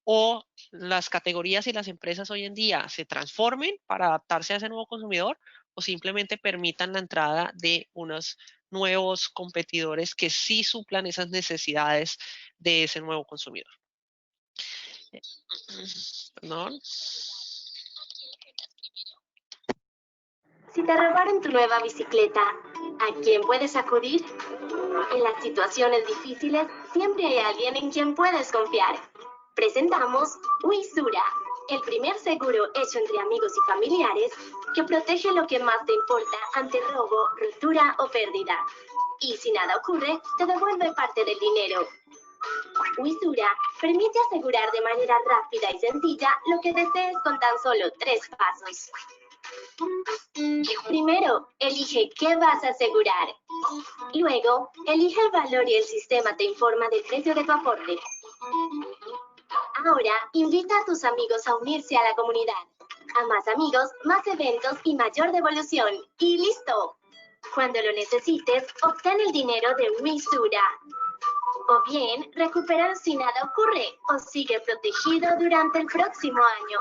o las categorías y las empresas hoy en día se transformen para adaptarse a ese nuevo consumidor, o simplemente permitan la entrada de unos nuevos competidores que sí suplan esas necesidades de ese nuevo consumidor. Perdón. Si te robaron tu nueva bicicleta, ¿a quién puedes acudir? En las situaciones difíciles, siempre hay alguien en quien puedes confiar. Presentamos Wisura, el primer seguro hecho entre amigos y familiares que protege lo que más te importa ante robo, ruptura o pérdida. Y si nada ocurre, te devuelve parte del dinero. Wisura permite asegurar de manera rápida y sencilla lo que desees con tan solo 3 pasos. Primero, elige qué vas a asegurar. Luego, elige el valor y el sistema te informa del precio de tu aporte. Ahora, invita a tus amigos a unirse a la comunidad. A más amigos, más eventos y mayor devolución. ¡Y listo! Cuando lo necesites, obtén el dinero de Wisura. O bien, recupéralo si nada ocurre o sigue protegido durante el próximo año.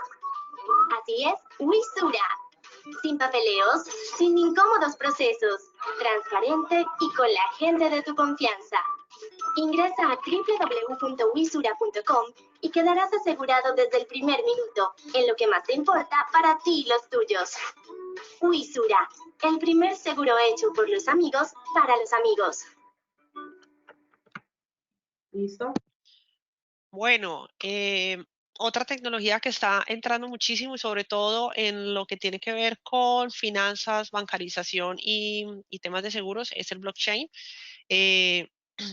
Así es, Wisura. Sin papeleos, sin incómodos procesos, transparente y con la gente de tu confianza. Ingresa a www.wisura.com y quedarás asegurado desde el primer minuto en lo que más te importa para ti y los tuyos. Wisura, el primer seguro hecho por los amigos para los amigos. ¿Listo? Bueno, otra tecnología que está entrando muchísimo y sobre todo en lo que tiene que ver con finanzas, bancarización y temas de seguros es el blockchain.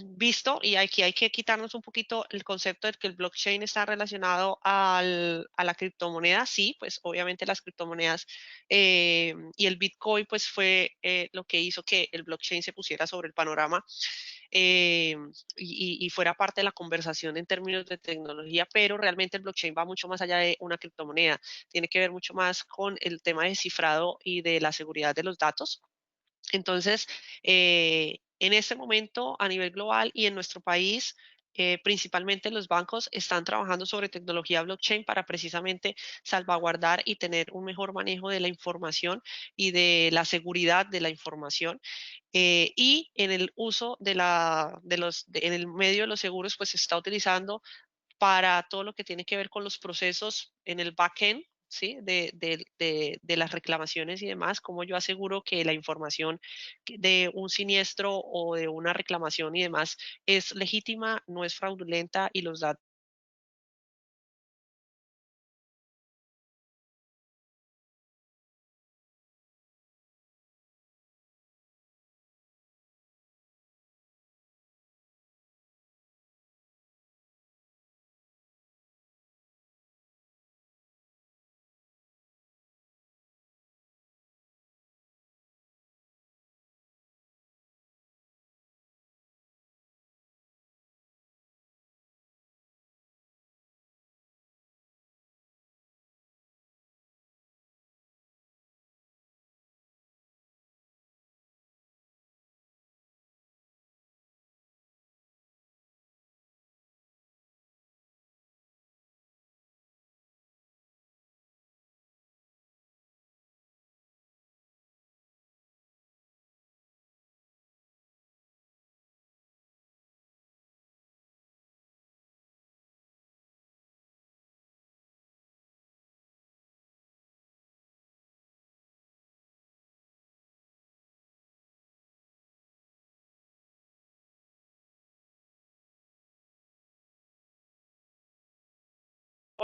Visto, y aquí hay que quitarnos un poquito el concepto de que el blockchain está relacionado a la criptomoneda. Sí, pues obviamente las criptomonedas y el Bitcoin pues fue lo que hizo que el blockchain se pusiera sobre el panorama y fuera parte de la conversación en términos de tecnología, pero realmente el blockchain va mucho más allá de una criptomoneda. Tiene que ver mucho más con el tema de cifrado y de la seguridad de los datos. Entonces, en este momento, a nivel global y en nuestro país, principalmente los bancos están trabajando sobre tecnología blockchain para precisamente salvaguardar y tener un mejor manejo de la información y de la seguridad de la información. Y en el uso en el medio de los seguros, pues se está utilizando para todo lo que tiene que ver con los procesos en el backend, ¿sí? De las reclamaciones y demás, como yo aseguro que la información de un siniestro o de una reclamación y demás es legítima, no es fraudulenta y los datos.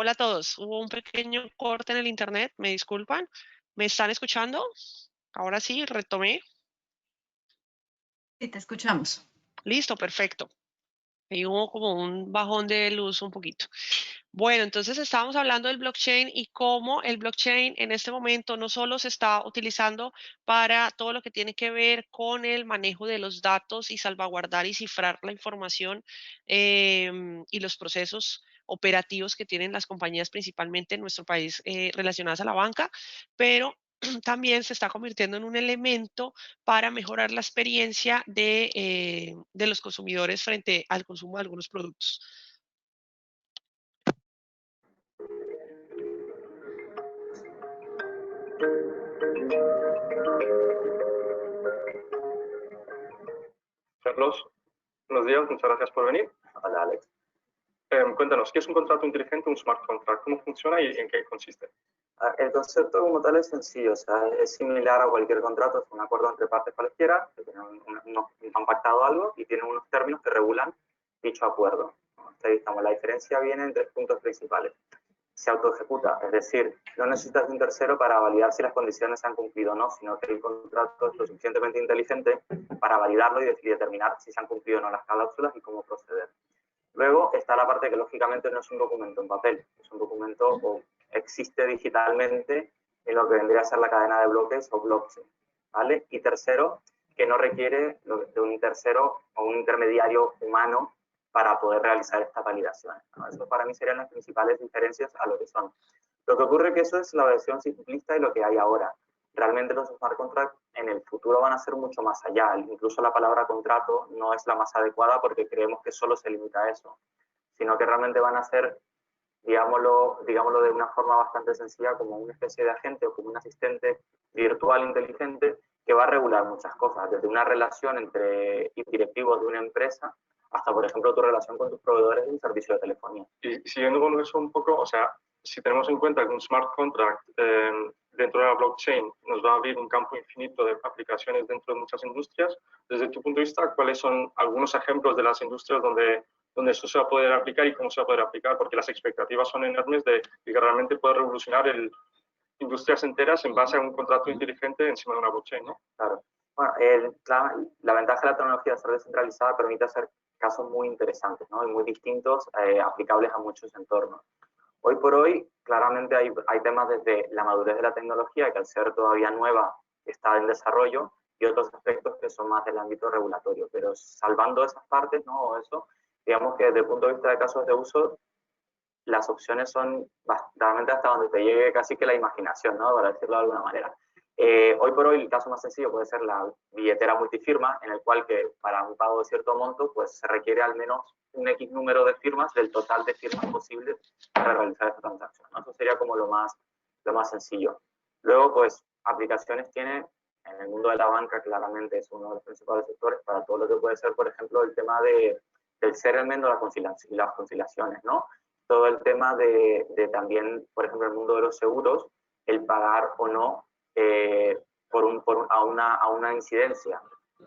Hola a todos, hubo un pequeño corte en el internet, me disculpan. ¿Me están escuchando? Ahora sí, retomé. Sí, te escuchamos. Listo, perfecto. Y hubo como un bajón de luz un poquito. Bueno, entonces estábamos hablando del blockchain y cómo el blockchain en este momento no solo se está utilizando para todo lo que tiene que ver con el manejo de los datos y salvaguardar y cifrar la información y los procesos operativos que tienen las compañías principalmente en nuestro país relacionadas a la banca, pero también se está convirtiendo en un elemento para mejorar la experiencia de los consumidores frente al consumo de algunos productos. Carlos, buenos días, muchas gracias por venir. Hola, Alex. Cuéntanos, ¿qué es un contrato inteligente, un smart contract? ¿Cómo funciona y en qué consiste? El concepto como tal es sencillo, o sea, es similar a cualquier contrato, es un acuerdo entre partes cualquiera, que han pactado algo y tienen unos términos que regulan dicho acuerdo. La diferencia viene en 3 puntos principales. Se autoejecuta, es decir, no necesitas de un tercero para validar si las condiciones se han cumplido o no, sino que el contrato es lo suficientemente inteligente para validarlo y determinar si se han cumplido o no las cláusulas y cómo proceder. Luego está la parte que lógicamente no es un documento en papel, es un documento o existe digitalmente en lo que vendría a ser la cadena de bloques o blockchain, ¿vale? Y tercero, que no requiere de un tercero o un intermediario humano para poder realizar estas validaciones, ¿no? Eso para mí serían las principales diferencias a lo que son. Lo que ocurre es que eso es la versión simplista y lo que hay ahora. Realmente los smart contracts en el futuro van a ser mucho más allá. Incluso la palabra contrato no es la más adecuada porque creemos que solo se limita a eso, sino que realmente van a ser, digámoslo de una forma bastante sencilla, como una especie de agente o como un asistente virtual inteligente que va a regular muchas cosas, desde una relación entre directivos de una empresa hasta, por ejemplo, tu relación con tus proveedores de un servicio de telefonía. Y siguiendo con eso un poco, o sea, si tenemos en cuenta que un smart contract dentro de la blockchain nos va a abrir un campo infinito de aplicaciones dentro de muchas industrias, desde tu punto de vista, ¿cuáles son algunos ejemplos de las industrias donde eso se va a poder aplicar y cómo se va a poder aplicar? Porque las expectativas son enormes de que realmente puede revolucionar industrias enteras en base a un contrato inteligente encima de una blockchain, ¿no? Claro. Bueno, la ventaja de la tecnología de ser descentralizada permite hacer casos muy interesantes, ¿no? Y muy distintos, aplicables a muchos entornos. Hoy por hoy, claramente hay temas desde la madurez de la tecnología, que al ser todavía nueva está en desarrollo, y otros aspectos que son más del ámbito regulatorio. Pero salvando esas partes, ¿no? Eso, digamos que desde el punto de vista de casos de uso, las opciones son realmente hasta donde te llegue casi que la imaginación, ¿no? Para decirlo de alguna manera. Hoy por hoy el caso más sencillo puede ser la billetera multifirma, en el cual que para un pago de cierto monto pues se requiere al menos un X número de firmas del total de firmas posibles para realizar esta transacción, ¿no? Eso sería como lo más sencillo. Luego, pues, aplicaciones tiene, en el mundo de la banca claramente es uno de los principales sectores para todo lo que puede ser, por ejemplo, el tema del settlement o las conciliaciones, ¿no? Todo el tema de también, por ejemplo, el mundo de los seguros, el pagar o no a una incidencia.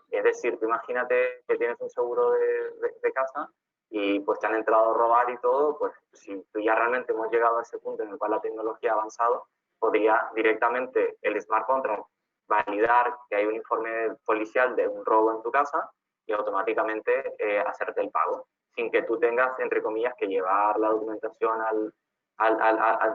Es decir, tú imagínate que tienes un seguro de casa y pues te han entrado a robar y todo, pues si tú ya realmente hemos llegado a ese punto en el cual la tecnología ha avanzado, podría directamente el smart contract validar que hay un informe policial de un robo en tu casa y automáticamente hacerte el pago, sin que tú tengas, entre comillas, que llevar la documentación al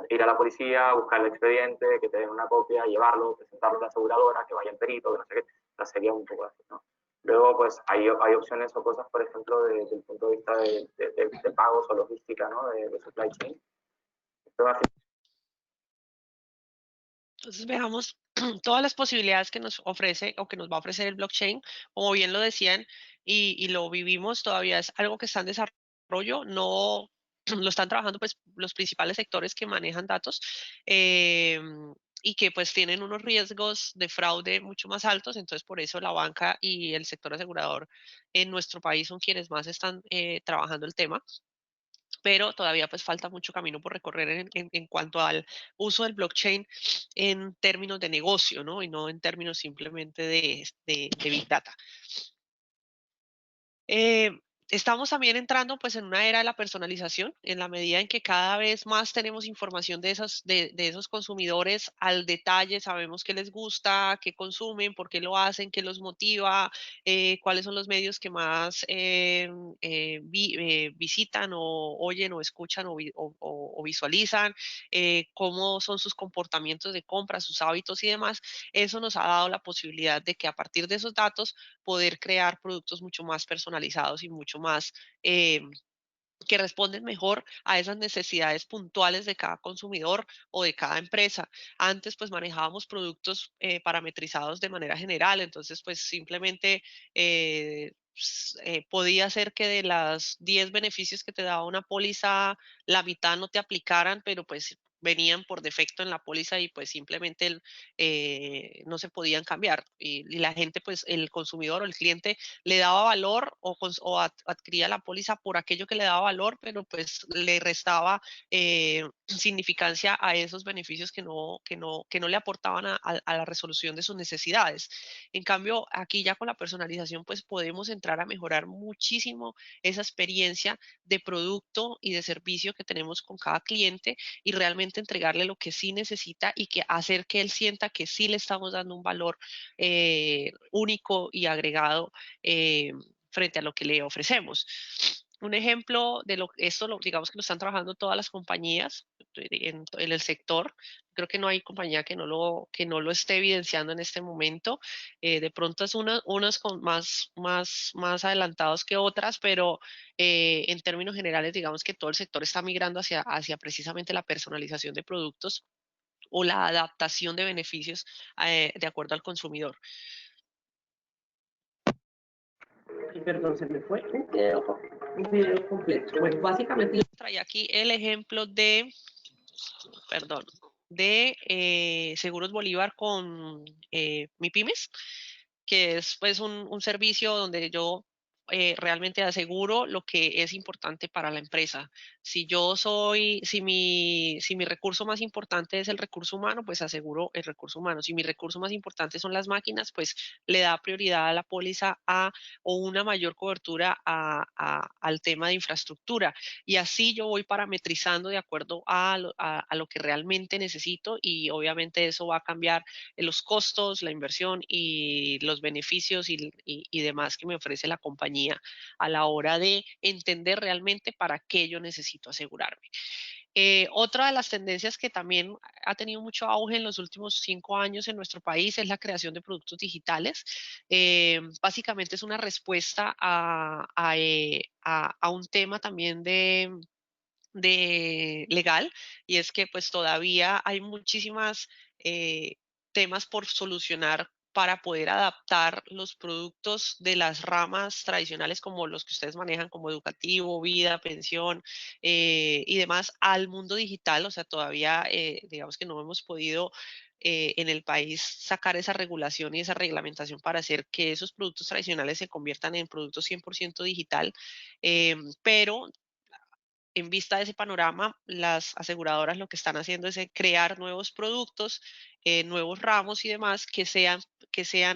ir a la policía, buscar el expediente, que te den una copia, llevarlo, presentarlo a la aseguradora, que vaya en perito, que no sé qué. O sea, sería un poco así, ¿no? Luego, pues, hay opciones o cosas, por ejemplo, desde el punto de vista de pagos o logística, ¿no? De supply chain. Entonces veamos todas las posibilidades que nos ofrece o que nos va a ofrecer el blockchain. Como bien lo decían y lo vivimos, todavía es algo que está en desarrollo, no lo están trabajando pues los principales sectores que manejan datos y que pues tienen unos riesgos de fraude mucho más altos. Entonces por eso la banca y el sector asegurador en nuestro país son quienes más están trabajando el tema, pero todavía pues falta mucho camino por recorrer en cuanto al uso del blockchain en términos de negocio, ¿no? Y no en términos simplemente de Big Data. Estamos también entrando pues en una era de la personalización, en la medida en que cada vez más tenemos información de esos consumidores al detalle, sabemos qué les gusta, qué consumen, por qué lo hacen, qué los motiva, cuáles son los medios que más visitan o oyen o escuchan o visualizan, cómo son sus comportamientos de compra, sus hábitos y demás. Eso nos ha dado la posibilidad de que a partir de esos datos poder crear productos mucho más personalizados y mucho más que responden mejor a esas necesidades puntuales de cada consumidor o de cada empresa. Antes pues manejábamos productos parametrizados de manera general, entonces pues simplemente podía ser que de las 10 beneficios que te daba una póliza, la mitad no te aplicaran, pero pues venían por defecto en la póliza y pues simplemente no se podían cambiar. Y la gente, pues el consumidor o el cliente le daba valor o adquiría la póliza por aquello que le daba valor, pero pues le restaba significancia a esos beneficios que no le aportaban a la resolución de sus necesidades. En cambio, aquí ya con la personalización, pues podemos entrar a mejorar muchísimo esa experiencia de producto y de servicio que tenemos con cada cliente y realmente entregarle lo que sí necesita y que hacer que él sienta que sí le estamos dando un valor único y agregado frente a lo que le ofrecemos. Un ejemplo de esto, digamos que lo están trabajando todas las compañías en el sector. Creo que no hay compañía que no lo esté evidenciando en este momento. De pronto es unas con más adelantados que otras, pero en términos generales, digamos que todo el sector está migrando hacia precisamente la personalización de productos o la adaptación de beneficios de acuerdo al consumidor. Perdón, se me fue un video completo. Bueno, básicamente traía aquí el ejemplo de, Seguros Bolívar con MIPYMES, que es pues un servicio donde yo realmente aseguro lo que es importante para la empresa. Si mi recurso más importante es el recurso humano, pues aseguro el recurso humano. Si mi recurso más importante son las máquinas, pues le da prioridad a la póliza o una mayor cobertura al tema de infraestructura. Y así yo voy parametrizando de acuerdo a lo que realmente necesito y obviamente eso va a cambiar los costos, la inversión y los beneficios y demás que me ofrece la compañía a la hora de entender realmente para qué yo necesito asegurarme. Otra de las tendencias que también ha tenido mucho auge en los últimos 5 años en nuestro país es la creación de productos digitales. Básicamente es una respuesta a un tema también de legal, y es que pues todavía hay muchísimas temas por solucionar para poder adaptar los productos de las ramas tradicionales como los que ustedes manejan como educativo, vida, pensión y demás al mundo digital. O sea, todavía digamos que no hemos podido en el país sacar esa regulación y esa reglamentación para hacer que esos productos tradicionales se conviertan en productos 100% digital, pero en vista de ese panorama, las aseguradoras lo que están haciendo es crear nuevos productos, nuevos ramos y demás que sean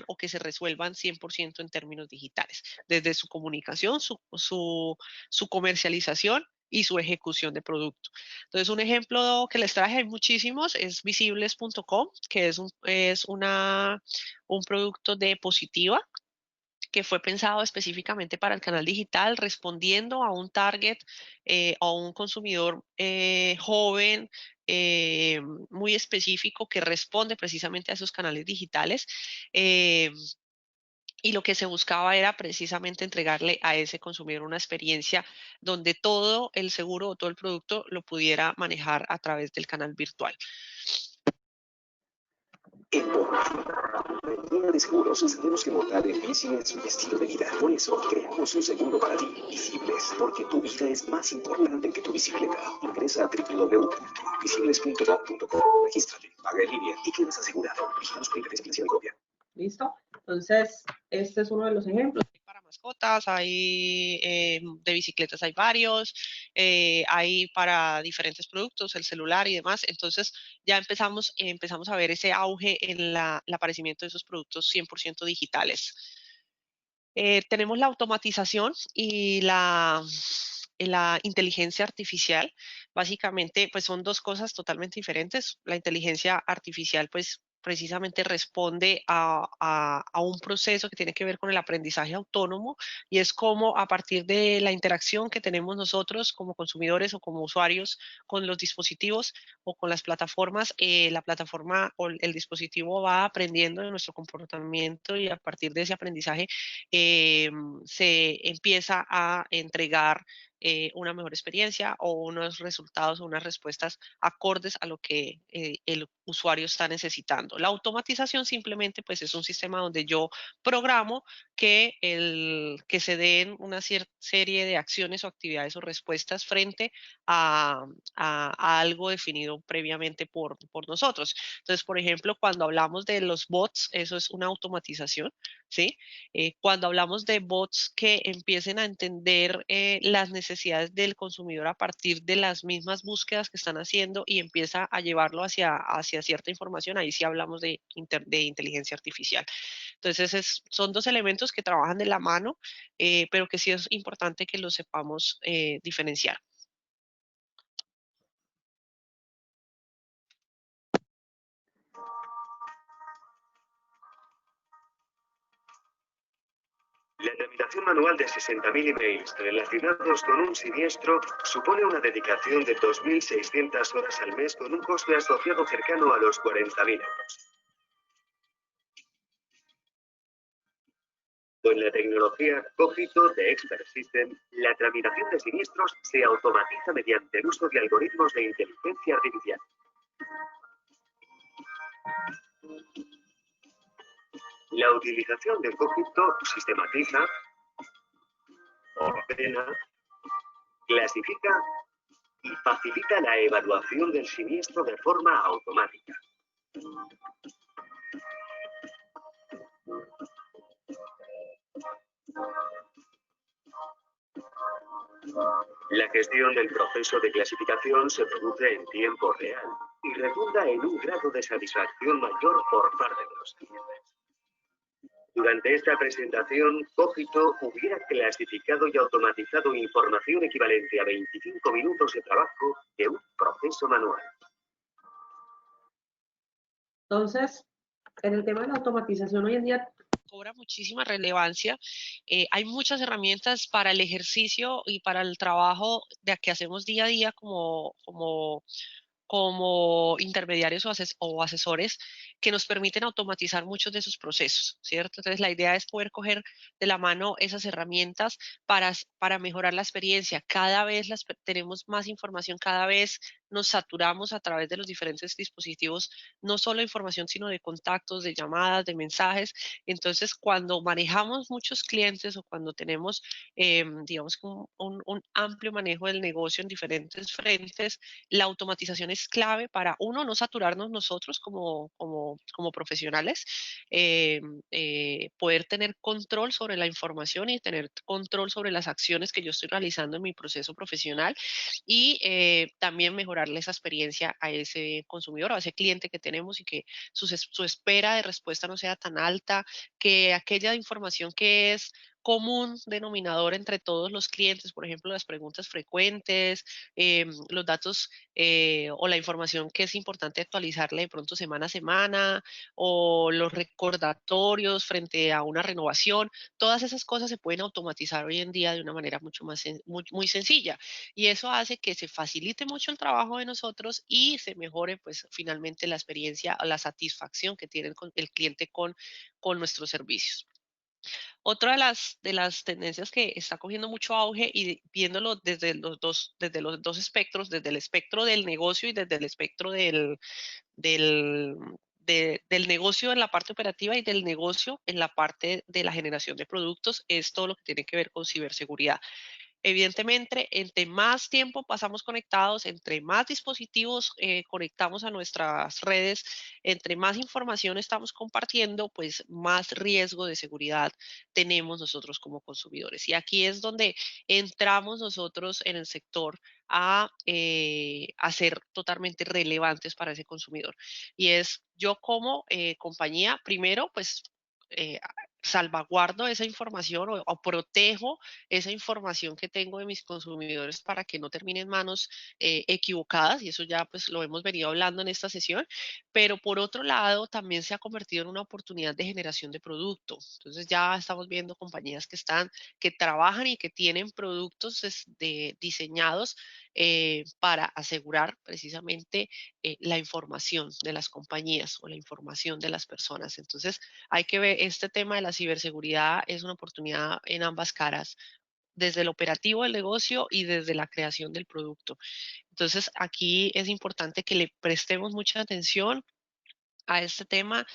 o que se resuelvan 100% en términos digitales, desde su comunicación, su comercialización y su ejecución de producto. Entonces, un ejemplo que les traje, hay muchísimos, es visibles.com, que es un producto de Positiva, que fue pensado específicamente para el canal digital, respondiendo a un target, a un consumidor joven, muy específico, que responde precisamente a esos canales digitales. Y lo que se buscaba era precisamente entregarle a ese consumidor una experiencia donde todo el seguro o todo el producto lo pudiera manejar a través del canal virtual. En compañía de seguros sabemos que montar en bici es un estilo de vida. Por eso creamos un seguro para ti, Visibles, porque tu vida es más importante que tu bicicleta. Ingresa a www.visibles.com.co, regístrate, paga en línea y quedas asegurado. Vigilamos con interés, financiera y copia. ¿Listo? Entonces, este es uno de los ejemplos. Para mascotas, hay de bicicletas, hay varios, hay para diferentes productos, el celular y demás. Entonces ya empezamos a ver ese auge en el aparecimiento de esos productos 100% digitales. Tenemos la automatización y la inteligencia artificial. Básicamente, pues son dos cosas totalmente diferentes. La inteligencia artificial, pues precisamente responde a un proceso que tiene que ver con el aprendizaje autónomo, y es como a partir de la interacción que tenemos nosotros como consumidores o como usuarios con los dispositivos o con las plataformas, la plataforma o el dispositivo va aprendiendo de nuestro comportamiento, y a partir de ese aprendizaje se empieza a entregar una mejor experiencia o unos resultados o unas respuestas acordes a lo que el usuario está necesitando. La automatización simplemente pues es un sistema donde yo programo que se den una cierta serie de acciones o actividades o respuestas frente a algo definido previamente por nosotros. Entonces, por ejemplo, cuando hablamos de los bots, eso es una automatización, ¿sí? Cuando hablamos de bots que empiecen a entender las necesidades del consumidor a partir de las mismas búsquedas que están haciendo y empieza a llevarlo hacia cierta información, ahí sí hablamos de inteligencia artificial. Entonces, son dos elementos que trabajan de la mano, pero que sí es importante que los sepamos diferenciar. La tramitación manual de 60.000 emails relacionados con un siniestro supone una dedicación de 2.600 horas al mes con un coste asociado cercano a los 40.000 euros. Con la tecnología Cogito de Expert System, la tramitación de siniestros se automatiza mediante el uso de algoritmos de inteligencia artificial. La utilización de Cogito sistematiza, ordena, clasifica y facilita la evaluación del siniestro de forma automática. La gestión del proceso de clasificación se produce en tiempo real y redunda en un grado de satisfacción mayor por parte de los clientes. Durante esta presentación, Cogito hubiera clasificado y automatizado información equivalente a 25 minutos de trabajo de un proceso manual. Entonces, en el tema de la automatización hoy en día cobra muchísima relevancia. Hay muchas herramientas para el ejercicio y para el trabajo que hacemos día a día como intermediarios o asesores que nos permiten automatizar muchos de esos procesos, ¿cierto? Entonces, la idea es poder coger de la mano esas herramientas para mejorar la experiencia. Cada vez tenemos más información, cada vez nos saturamos a través de los diferentes dispositivos, no solo información, sino de contactos, de llamadas, de mensajes. Entonces, cuando manejamos muchos clientes o cuando tenemos, digamos, un amplio manejo del negocio en diferentes frentes, la automatización es clave para, uno, no saturarnos nosotros como profesionales, poder tener control sobre la información y tener control sobre las acciones que yo estoy realizando en mi proceso profesional y también mejorarle esa experiencia a ese consumidor, a ese cliente que tenemos y que su espera de respuesta no sea tan alta, que aquella información que es común denominador entre todos los clientes, por ejemplo, las preguntas frecuentes, los datos o la información que es importante actualizarle de pronto semana a semana, o los recordatorios frente a una renovación, todas esas cosas se pueden automatizar hoy en día de una manera mucho más muy sencilla. Y eso hace que se facilite mucho el trabajo de nosotros y se mejore pues finalmente la experiencia o la satisfacción que tiene el cliente con nuestros servicios. Otra de las tendencias que está cogiendo mucho auge y viéndolo desde los dos espectros, desde el espectro del negocio y desde el espectro del negocio en la parte operativa y del negocio en la parte de la generación de productos, es todo lo que tiene que ver con ciberseguridad. Evidentemente, entre más tiempo pasamos conectados, entre más dispositivos conectamos a nuestras redes, entre más información estamos compartiendo, pues más riesgo de seguridad tenemos nosotros como consumidores. Y aquí es donde entramos nosotros en el sector a ser totalmente relevantes para ese consumidor. Y es yo como compañía, primero, pues salvaguardo esa información o protejo esa información que tengo de mis consumidores para que no termine en manos equivocadas, y eso ya pues lo hemos venido hablando en esta sesión, pero por otro lado también se ha convertido en una oportunidad de generación de producto. Entonces ya estamos viendo compañías que trabajan y que tienen productos diseñados para asegurar precisamente la información de las compañías o la información de las personas. Entonces hay que ver, este tema de la ciberseguridad es una oportunidad en ambas caras, desde el operativo del negocio y desde la creación del producto. Entonces, aquí es importante que le prestemos mucha atención a este tema.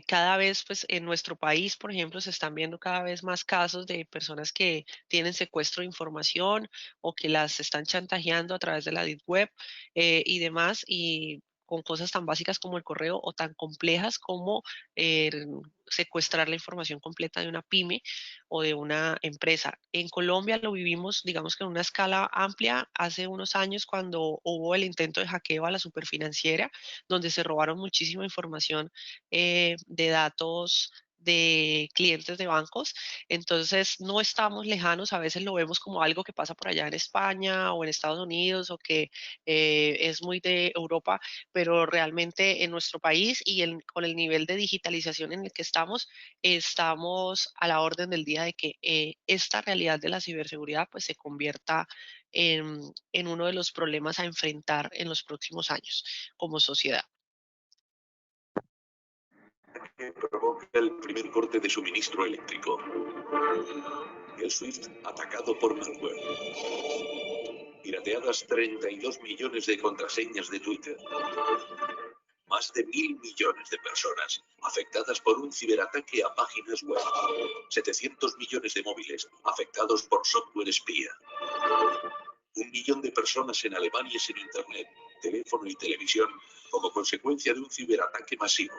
Cada vez, pues, en nuestro país, por ejemplo, se están viendo cada vez más casos de personas que tienen secuestro de información o que las están chantajeando a través de la Deep Web y demás, y con cosas tan básicas como el correo o tan complejas como secuestrar la información completa de una pyme o de una empresa. En Colombia lo vivimos, digamos que en una escala amplia, hace unos años cuando hubo el intento de hackeo a la superfinanciera, donde se robaron muchísima información de datos de clientes de bancos. Entonces, no estamos lejanos, a veces lo vemos como algo que pasa por allá en España o en Estados Unidos o que es muy de Europa, pero realmente en nuestro país y con el nivel de digitalización en el que estamos a la orden del día de que esta realidad de la ciberseguridad pues se convierta en uno de los problemas a enfrentar en los próximos años como sociedad. Que provoca el primer corte de suministro eléctrico. El SWIFT atacado por malware. Pirateadas 32 millones de contraseñas de Twitter. Más de 1.000 millones de personas afectadas por un ciberataque a páginas web. 700 millones de móviles afectados por software espía. 1 millón de personas en Alemania sin internet, teléfono y televisión como consecuencia de un ciberataque masivo.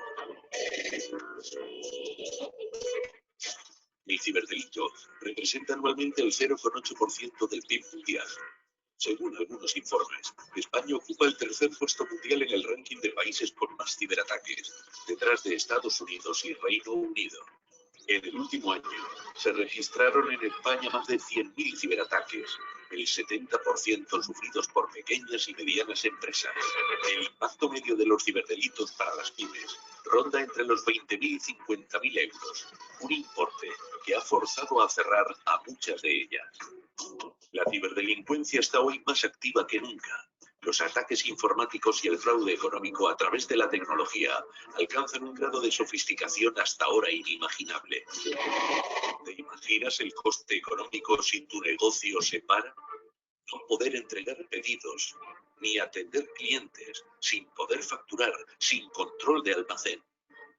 El ciberdelito representa anualmente el 0,8% del PIB mundial. Según algunos informes, España ocupa el tercer puesto mundial en el ranking de países con más ciberataques, detrás de Estados Unidos y Reino Unido. En el último año, se registraron en España más de 100.000 ciberataques, el 70% sufridos por pequeñas y medianas empresas. El impacto medio de los ciberdelitos para las pymes ronda entre los 20.000 y 50.000 euros, un importe que ha forzado a cerrar a muchas de ellas. La ciberdelincuencia está hoy más activa que nunca. Los ataques informáticos y el fraude económico a través de la tecnología alcanzan un grado de sofisticación hasta ahora inimaginable. ¿Te imaginas el coste económico si tu negocio se para? No poder entregar pedidos, ni atender clientes, sin poder facturar, sin control de almacén.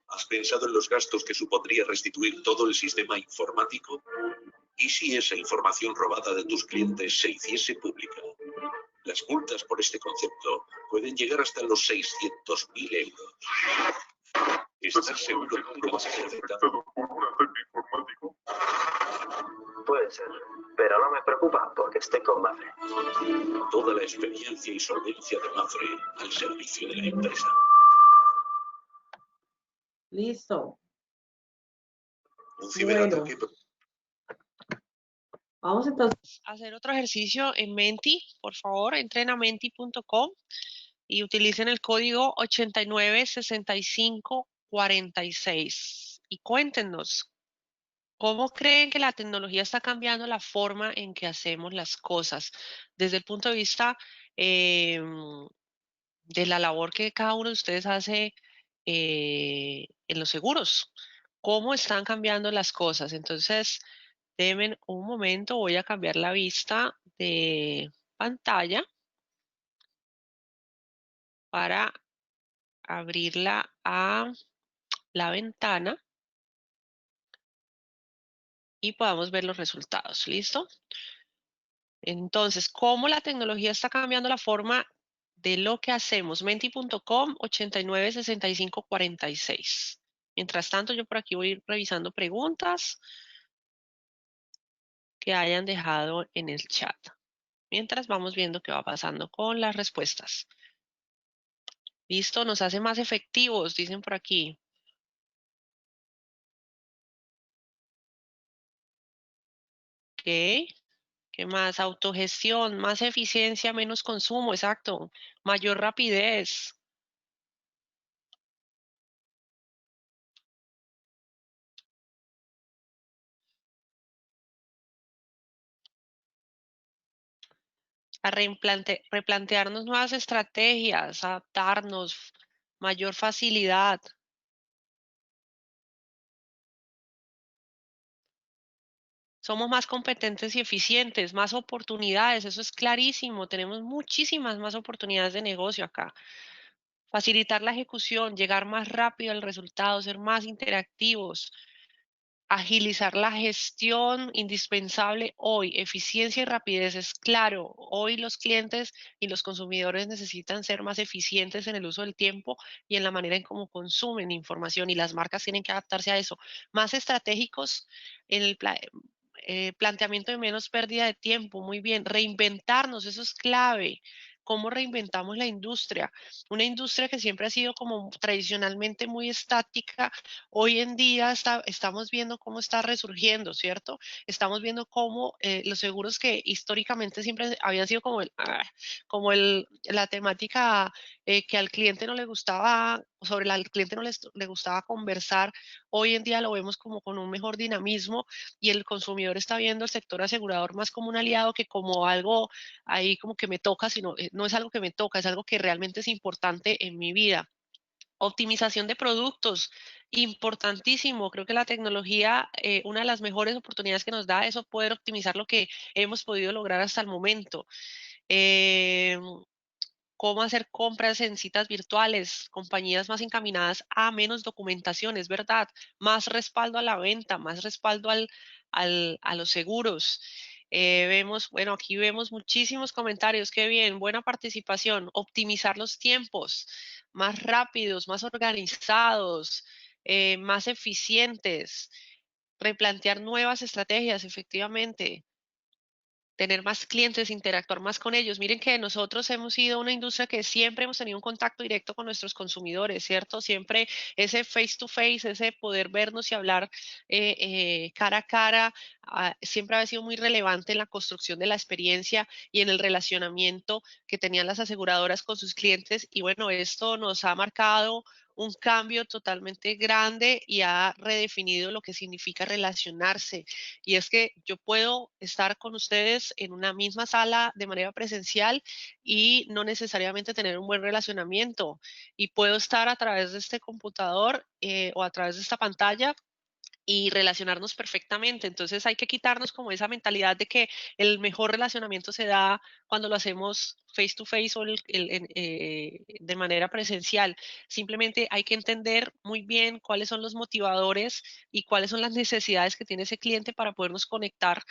¿Has pensado en los gastos que supondría restituir todo el sistema informático? ¿Y si esa información robada de tus clientes se hiciese pública? Las multas por este concepto pueden llegar hasta los 600.000 euros. ¿Estás seguro de que vas a ser afectado por un ataque informático? Puede ser, pero no me preocupa porque estoy con Mafre. Toda la experiencia y solvencia de Mafre al servicio de la empresa. Listo. Un ciberataque. Vamos entonces a hacer otro ejercicio en Menti. Por favor, entren a menti.com y utilicen el código 896546 y cuéntenos cómo creen que la tecnología está cambiando la forma en que hacemos las cosas desde el punto de vista de la labor que cada uno de ustedes hace en los seguros. ¿Cómo están cambiando las cosas? Entonces, denme un momento, voy a cambiar la vista de pantalla para abrirla a la ventana y podamos ver los resultados. ¿Listo? Entonces, ¿cómo la tecnología está cambiando la forma de lo que hacemos? Menti.com 896546. Mientras tanto, yo por aquí voy a ir revisando preguntas que hayan dejado en el chat. Mientras vamos viendo qué va pasando con las respuestas. Listo, nos hace más efectivos, dicen por aquí. Ok. ¿Qué más? Autogestión, más eficiencia, menos consumo, exacto. Mayor rapidez. A replantearnos nuevas estrategias, adaptarnos, mayor facilidad. Somos más competentes y eficientes, más oportunidades, eso es clarísimo. Tenemos muchísimas más oportunidades de negocio acá. Facilitar la ejecución, llegar más rápido al resultado, ser más interactivos, agilizar la gestión, indispensable hoy. Eficiencia y rapidez es claro. Hoy los clientes y los consumidores necesitan ser más eficientes en el uso del tiempo y en la manera en cómo consumen información, y las marcas tienen que adaptarse a eso. Más estratégicos en el planteamiento de menos pérdida de tiempo. Muy bien. Reinventarnos, eso es clave. ¿Cómo reinventamos la industria? Una industria que siempre ha sido como tradicionalmente muy estática, hoy en día estamos viendo cómo está resurgiendo, ¿cierto? Estamos viendo cómo los seguros, que históricamente siempre habían sido la temática que al cliente no le gustaba, sobre la al cliente no le gustaba conversar, hoy en día lo vemos como con un mejor dinamismo, y el consumidor está viendo el sector asegurador más como un aliado que como algo ahí como que me toca, sino no es algo que me toca, es algo que realmente es importante en mi vida. Optimización de productos, importantísimo. Creo que la tecnología, una de las mejores oportunidades que nos da es poder optimizar lo que hemos podido lograr hasta el momento. Eh, Cómo hacer compras en citas virtuales, compañías más encaminadas a menos documentación, es verdad, más respaldo a la venta, más respaldo a los seguros. Bueno, aquí vemos muchísimos comentarios, qué bien, buena participación, optimizar los tiempos, más rápidos, más organizados, más eficientes, replantear nuevas estrategias, efectivamente, tener más clientes, interactuar más con ellos. Miren que nosotros hemos sido una industria que siempre hemos tenido un contacto directo con nuestros consumidores, ¿cierto? Siempre ese face to face, ese poder vernos y hablar cara a cara, siempre ha sido muy relevante en la construcción de la experiencia y en el relacionamiento que tenían las aseguradoras con sus clientes. Y bueno, esto nos ha marcado un cambio totalmente grande y ha redefinido lo que significa relacionarse. Y es que yo puedo estar con ustedes en una misma sala de manera presencial y no necesariamente tener un buen relacionamiento. Y puedo estar a través de este computador o a través de esta pantalla y relacionarnos perfectamente. Entonces hay que quitarnos como esa mentalidad de que el mejor relacionamiento se da cuando lo hacemos face to face o de manera presencial. Simplemente hay que entender muy bien cuáles son los motivadores y cuáles son las necesidades que tiene ese cliente para podernos conectar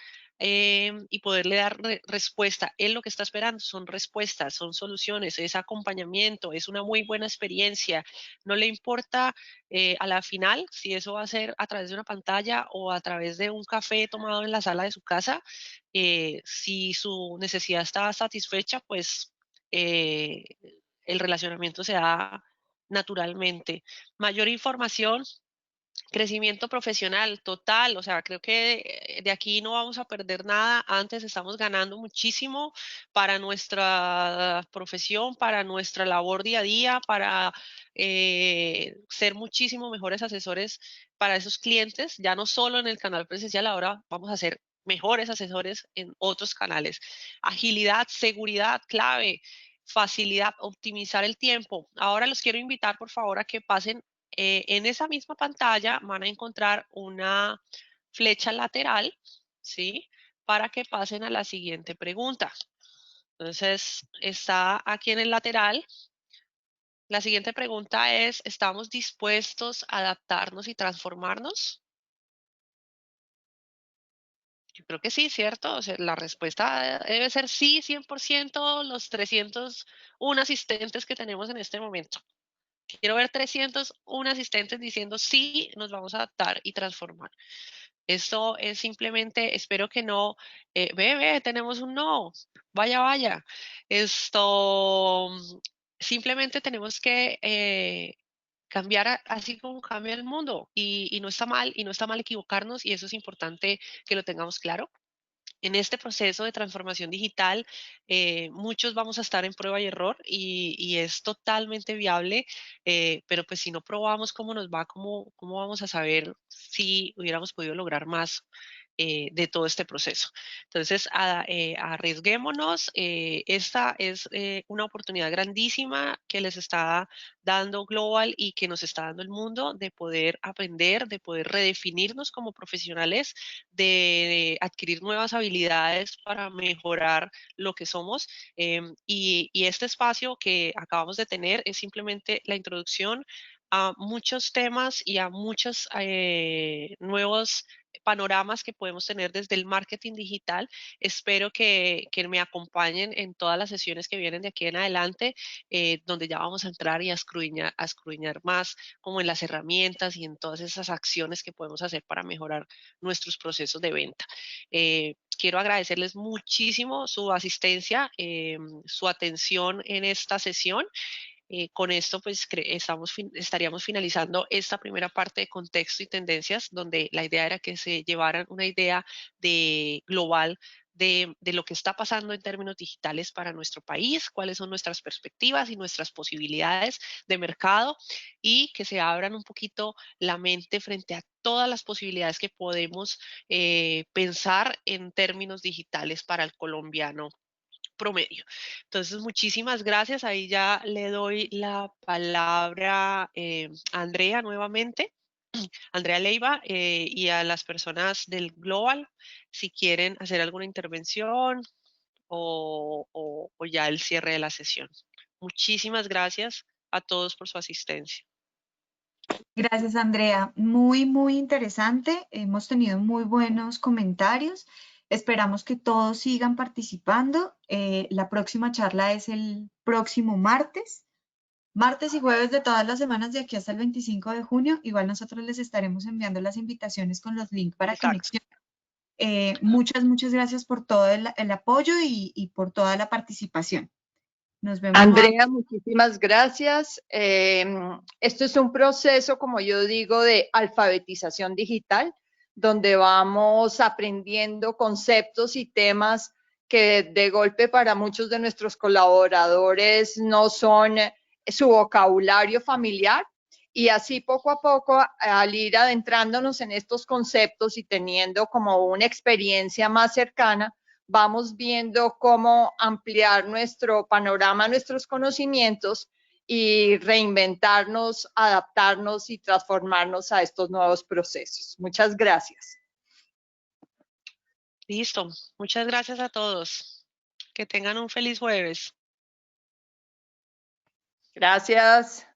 y poderle dar respuesta. Él lo que está esperando son respuestas, son soluciones, es acompañamiento, es una muy buena experiencia. No le importa a la final si eso va a ser a través de una pantalla o a través de un café tomado en la sala de su casa. Si su necesidad está satisfecha, pues eh, el relacionamiento se da naturalmente. Mayor información, crecimiento profesional total, o sea, creo que de aquí no vamos a perder nada. Antes estamos ganando muchísimo para nuestra profesión, para nuestra labor día a día, para ser muchísimo mejores asesores para esos clientes, ya no solo en el canal presencial, ahora vamos a ser mejores asesores en otros canales. Agilidad, seguridad, clave, facilidad, optimizar el tiempo. Ahora los quiero invitar, por favor, a que pasen en esa misma pantalla. Van a encontrar una flecha lateral, ¿sí? Para que pasen a la siguiente pregunta. Entonces, está aquí en el lateral. La siguiente pregunta es, ¿estamos dispuestos a adaptarnos y transformarnos? Yo creo que sí, ¿cierto? O sea, la respuesta debe ser sí, 100%, los 301 asistentes que tenemos en este momento. Quiero ver 301 asistentes diciendo sí, nos vamos a adaptar y transformar. Esto es simplemente, espero que no, tenemos un no, vaya, vaya. Esto, simplemente tenemos que cambiar así como cambia el mundo, y no está mal, y no está mal equivocarnos, y eso es importante que lo tengamos claro. En este proceso de transformación digital, muchos vamos a estar en prueba y error, y es totalmente viable, pero pues si no probamos cómo nos va, cómo vamos a saber si hubiéramos podido lograr más de todo este proceso. Entonces, arriesguémonos. Esta es una oportunidad grandísima que les está dando Global y que nos está dando el mundo de poder aprender, de poder redefinirnos como profesionales, de adquirir nuevas habilidades para mejorar lo que somos. Y este espacio que acabamos de tener es simplemente la introducción a muchos temas y a muchos nuevos panoramas que podemos tener desde el marketing digital. Espero que me acompañen en todas las sesiones que vienen de aquí en adelante, donde ya vamos a entrar y a escudriñar más como en las herramientas y en todas esas acciones que podemos hacer para mejorar nuestros procesos de venta. Quiero agradecerles muchísimo su asistencia, su atención en esta sesión. Con esto, pues, estaríamos finalizando esta primera parte de contexto y tendencias, donde la idea era que se llevaran una idea global de lo que está pasando en términos digitales para nuestro país, cuáles son nuestras perspectivas y nuestras posibilidades de mercado, y que se abran un poquito la mente frente a todas las posibilidades que podemos pensar en términos digitales para el colombiano promedio. Entonces, muchísimas gracias. Ahí ya le doy la palabra a Andrea nuevamente, Andrea Leiva, y a las personas del Global, si quieren hacer alguna intervención o ya el cierre de la sesión. Muchísimas gracias a todos por su asistencia. Gracias, Andrea. Muy, muy interesante. Hemos tenido muy buenos comentarios. Esperamos que todos sigan participando. La próxima charla es el próximo martes y jueves de todas las semanas de aquí hasta el 25 de junio. Igual nosotros les estaremos enviando las invitaciones con los links para conexión. Muchas, muchas gracias por todo el apoyo y por toda la participación. Nos vemos. Andrea, muchísimas gracias. Esto es un proceso, como yo digo, de alfabetización digital, donde vamos aprendiendo conceptos y temas que de golpe para muchos de nuestros colaboradores no son su vocabulario familiar. Y así poco a poco, al ir adentrándonos en estos conceptos y teniendo como una experiencia más cercana, vamos viendo cómo ampliar nuestro panorama, nuestros conocimientos y reinventarnos, adaptarnos y transformarnos a estos nuevos procesos. Muchas gracias. Listo. Muchas gracias a todos. Que tengan un feliz jueves. Gracias.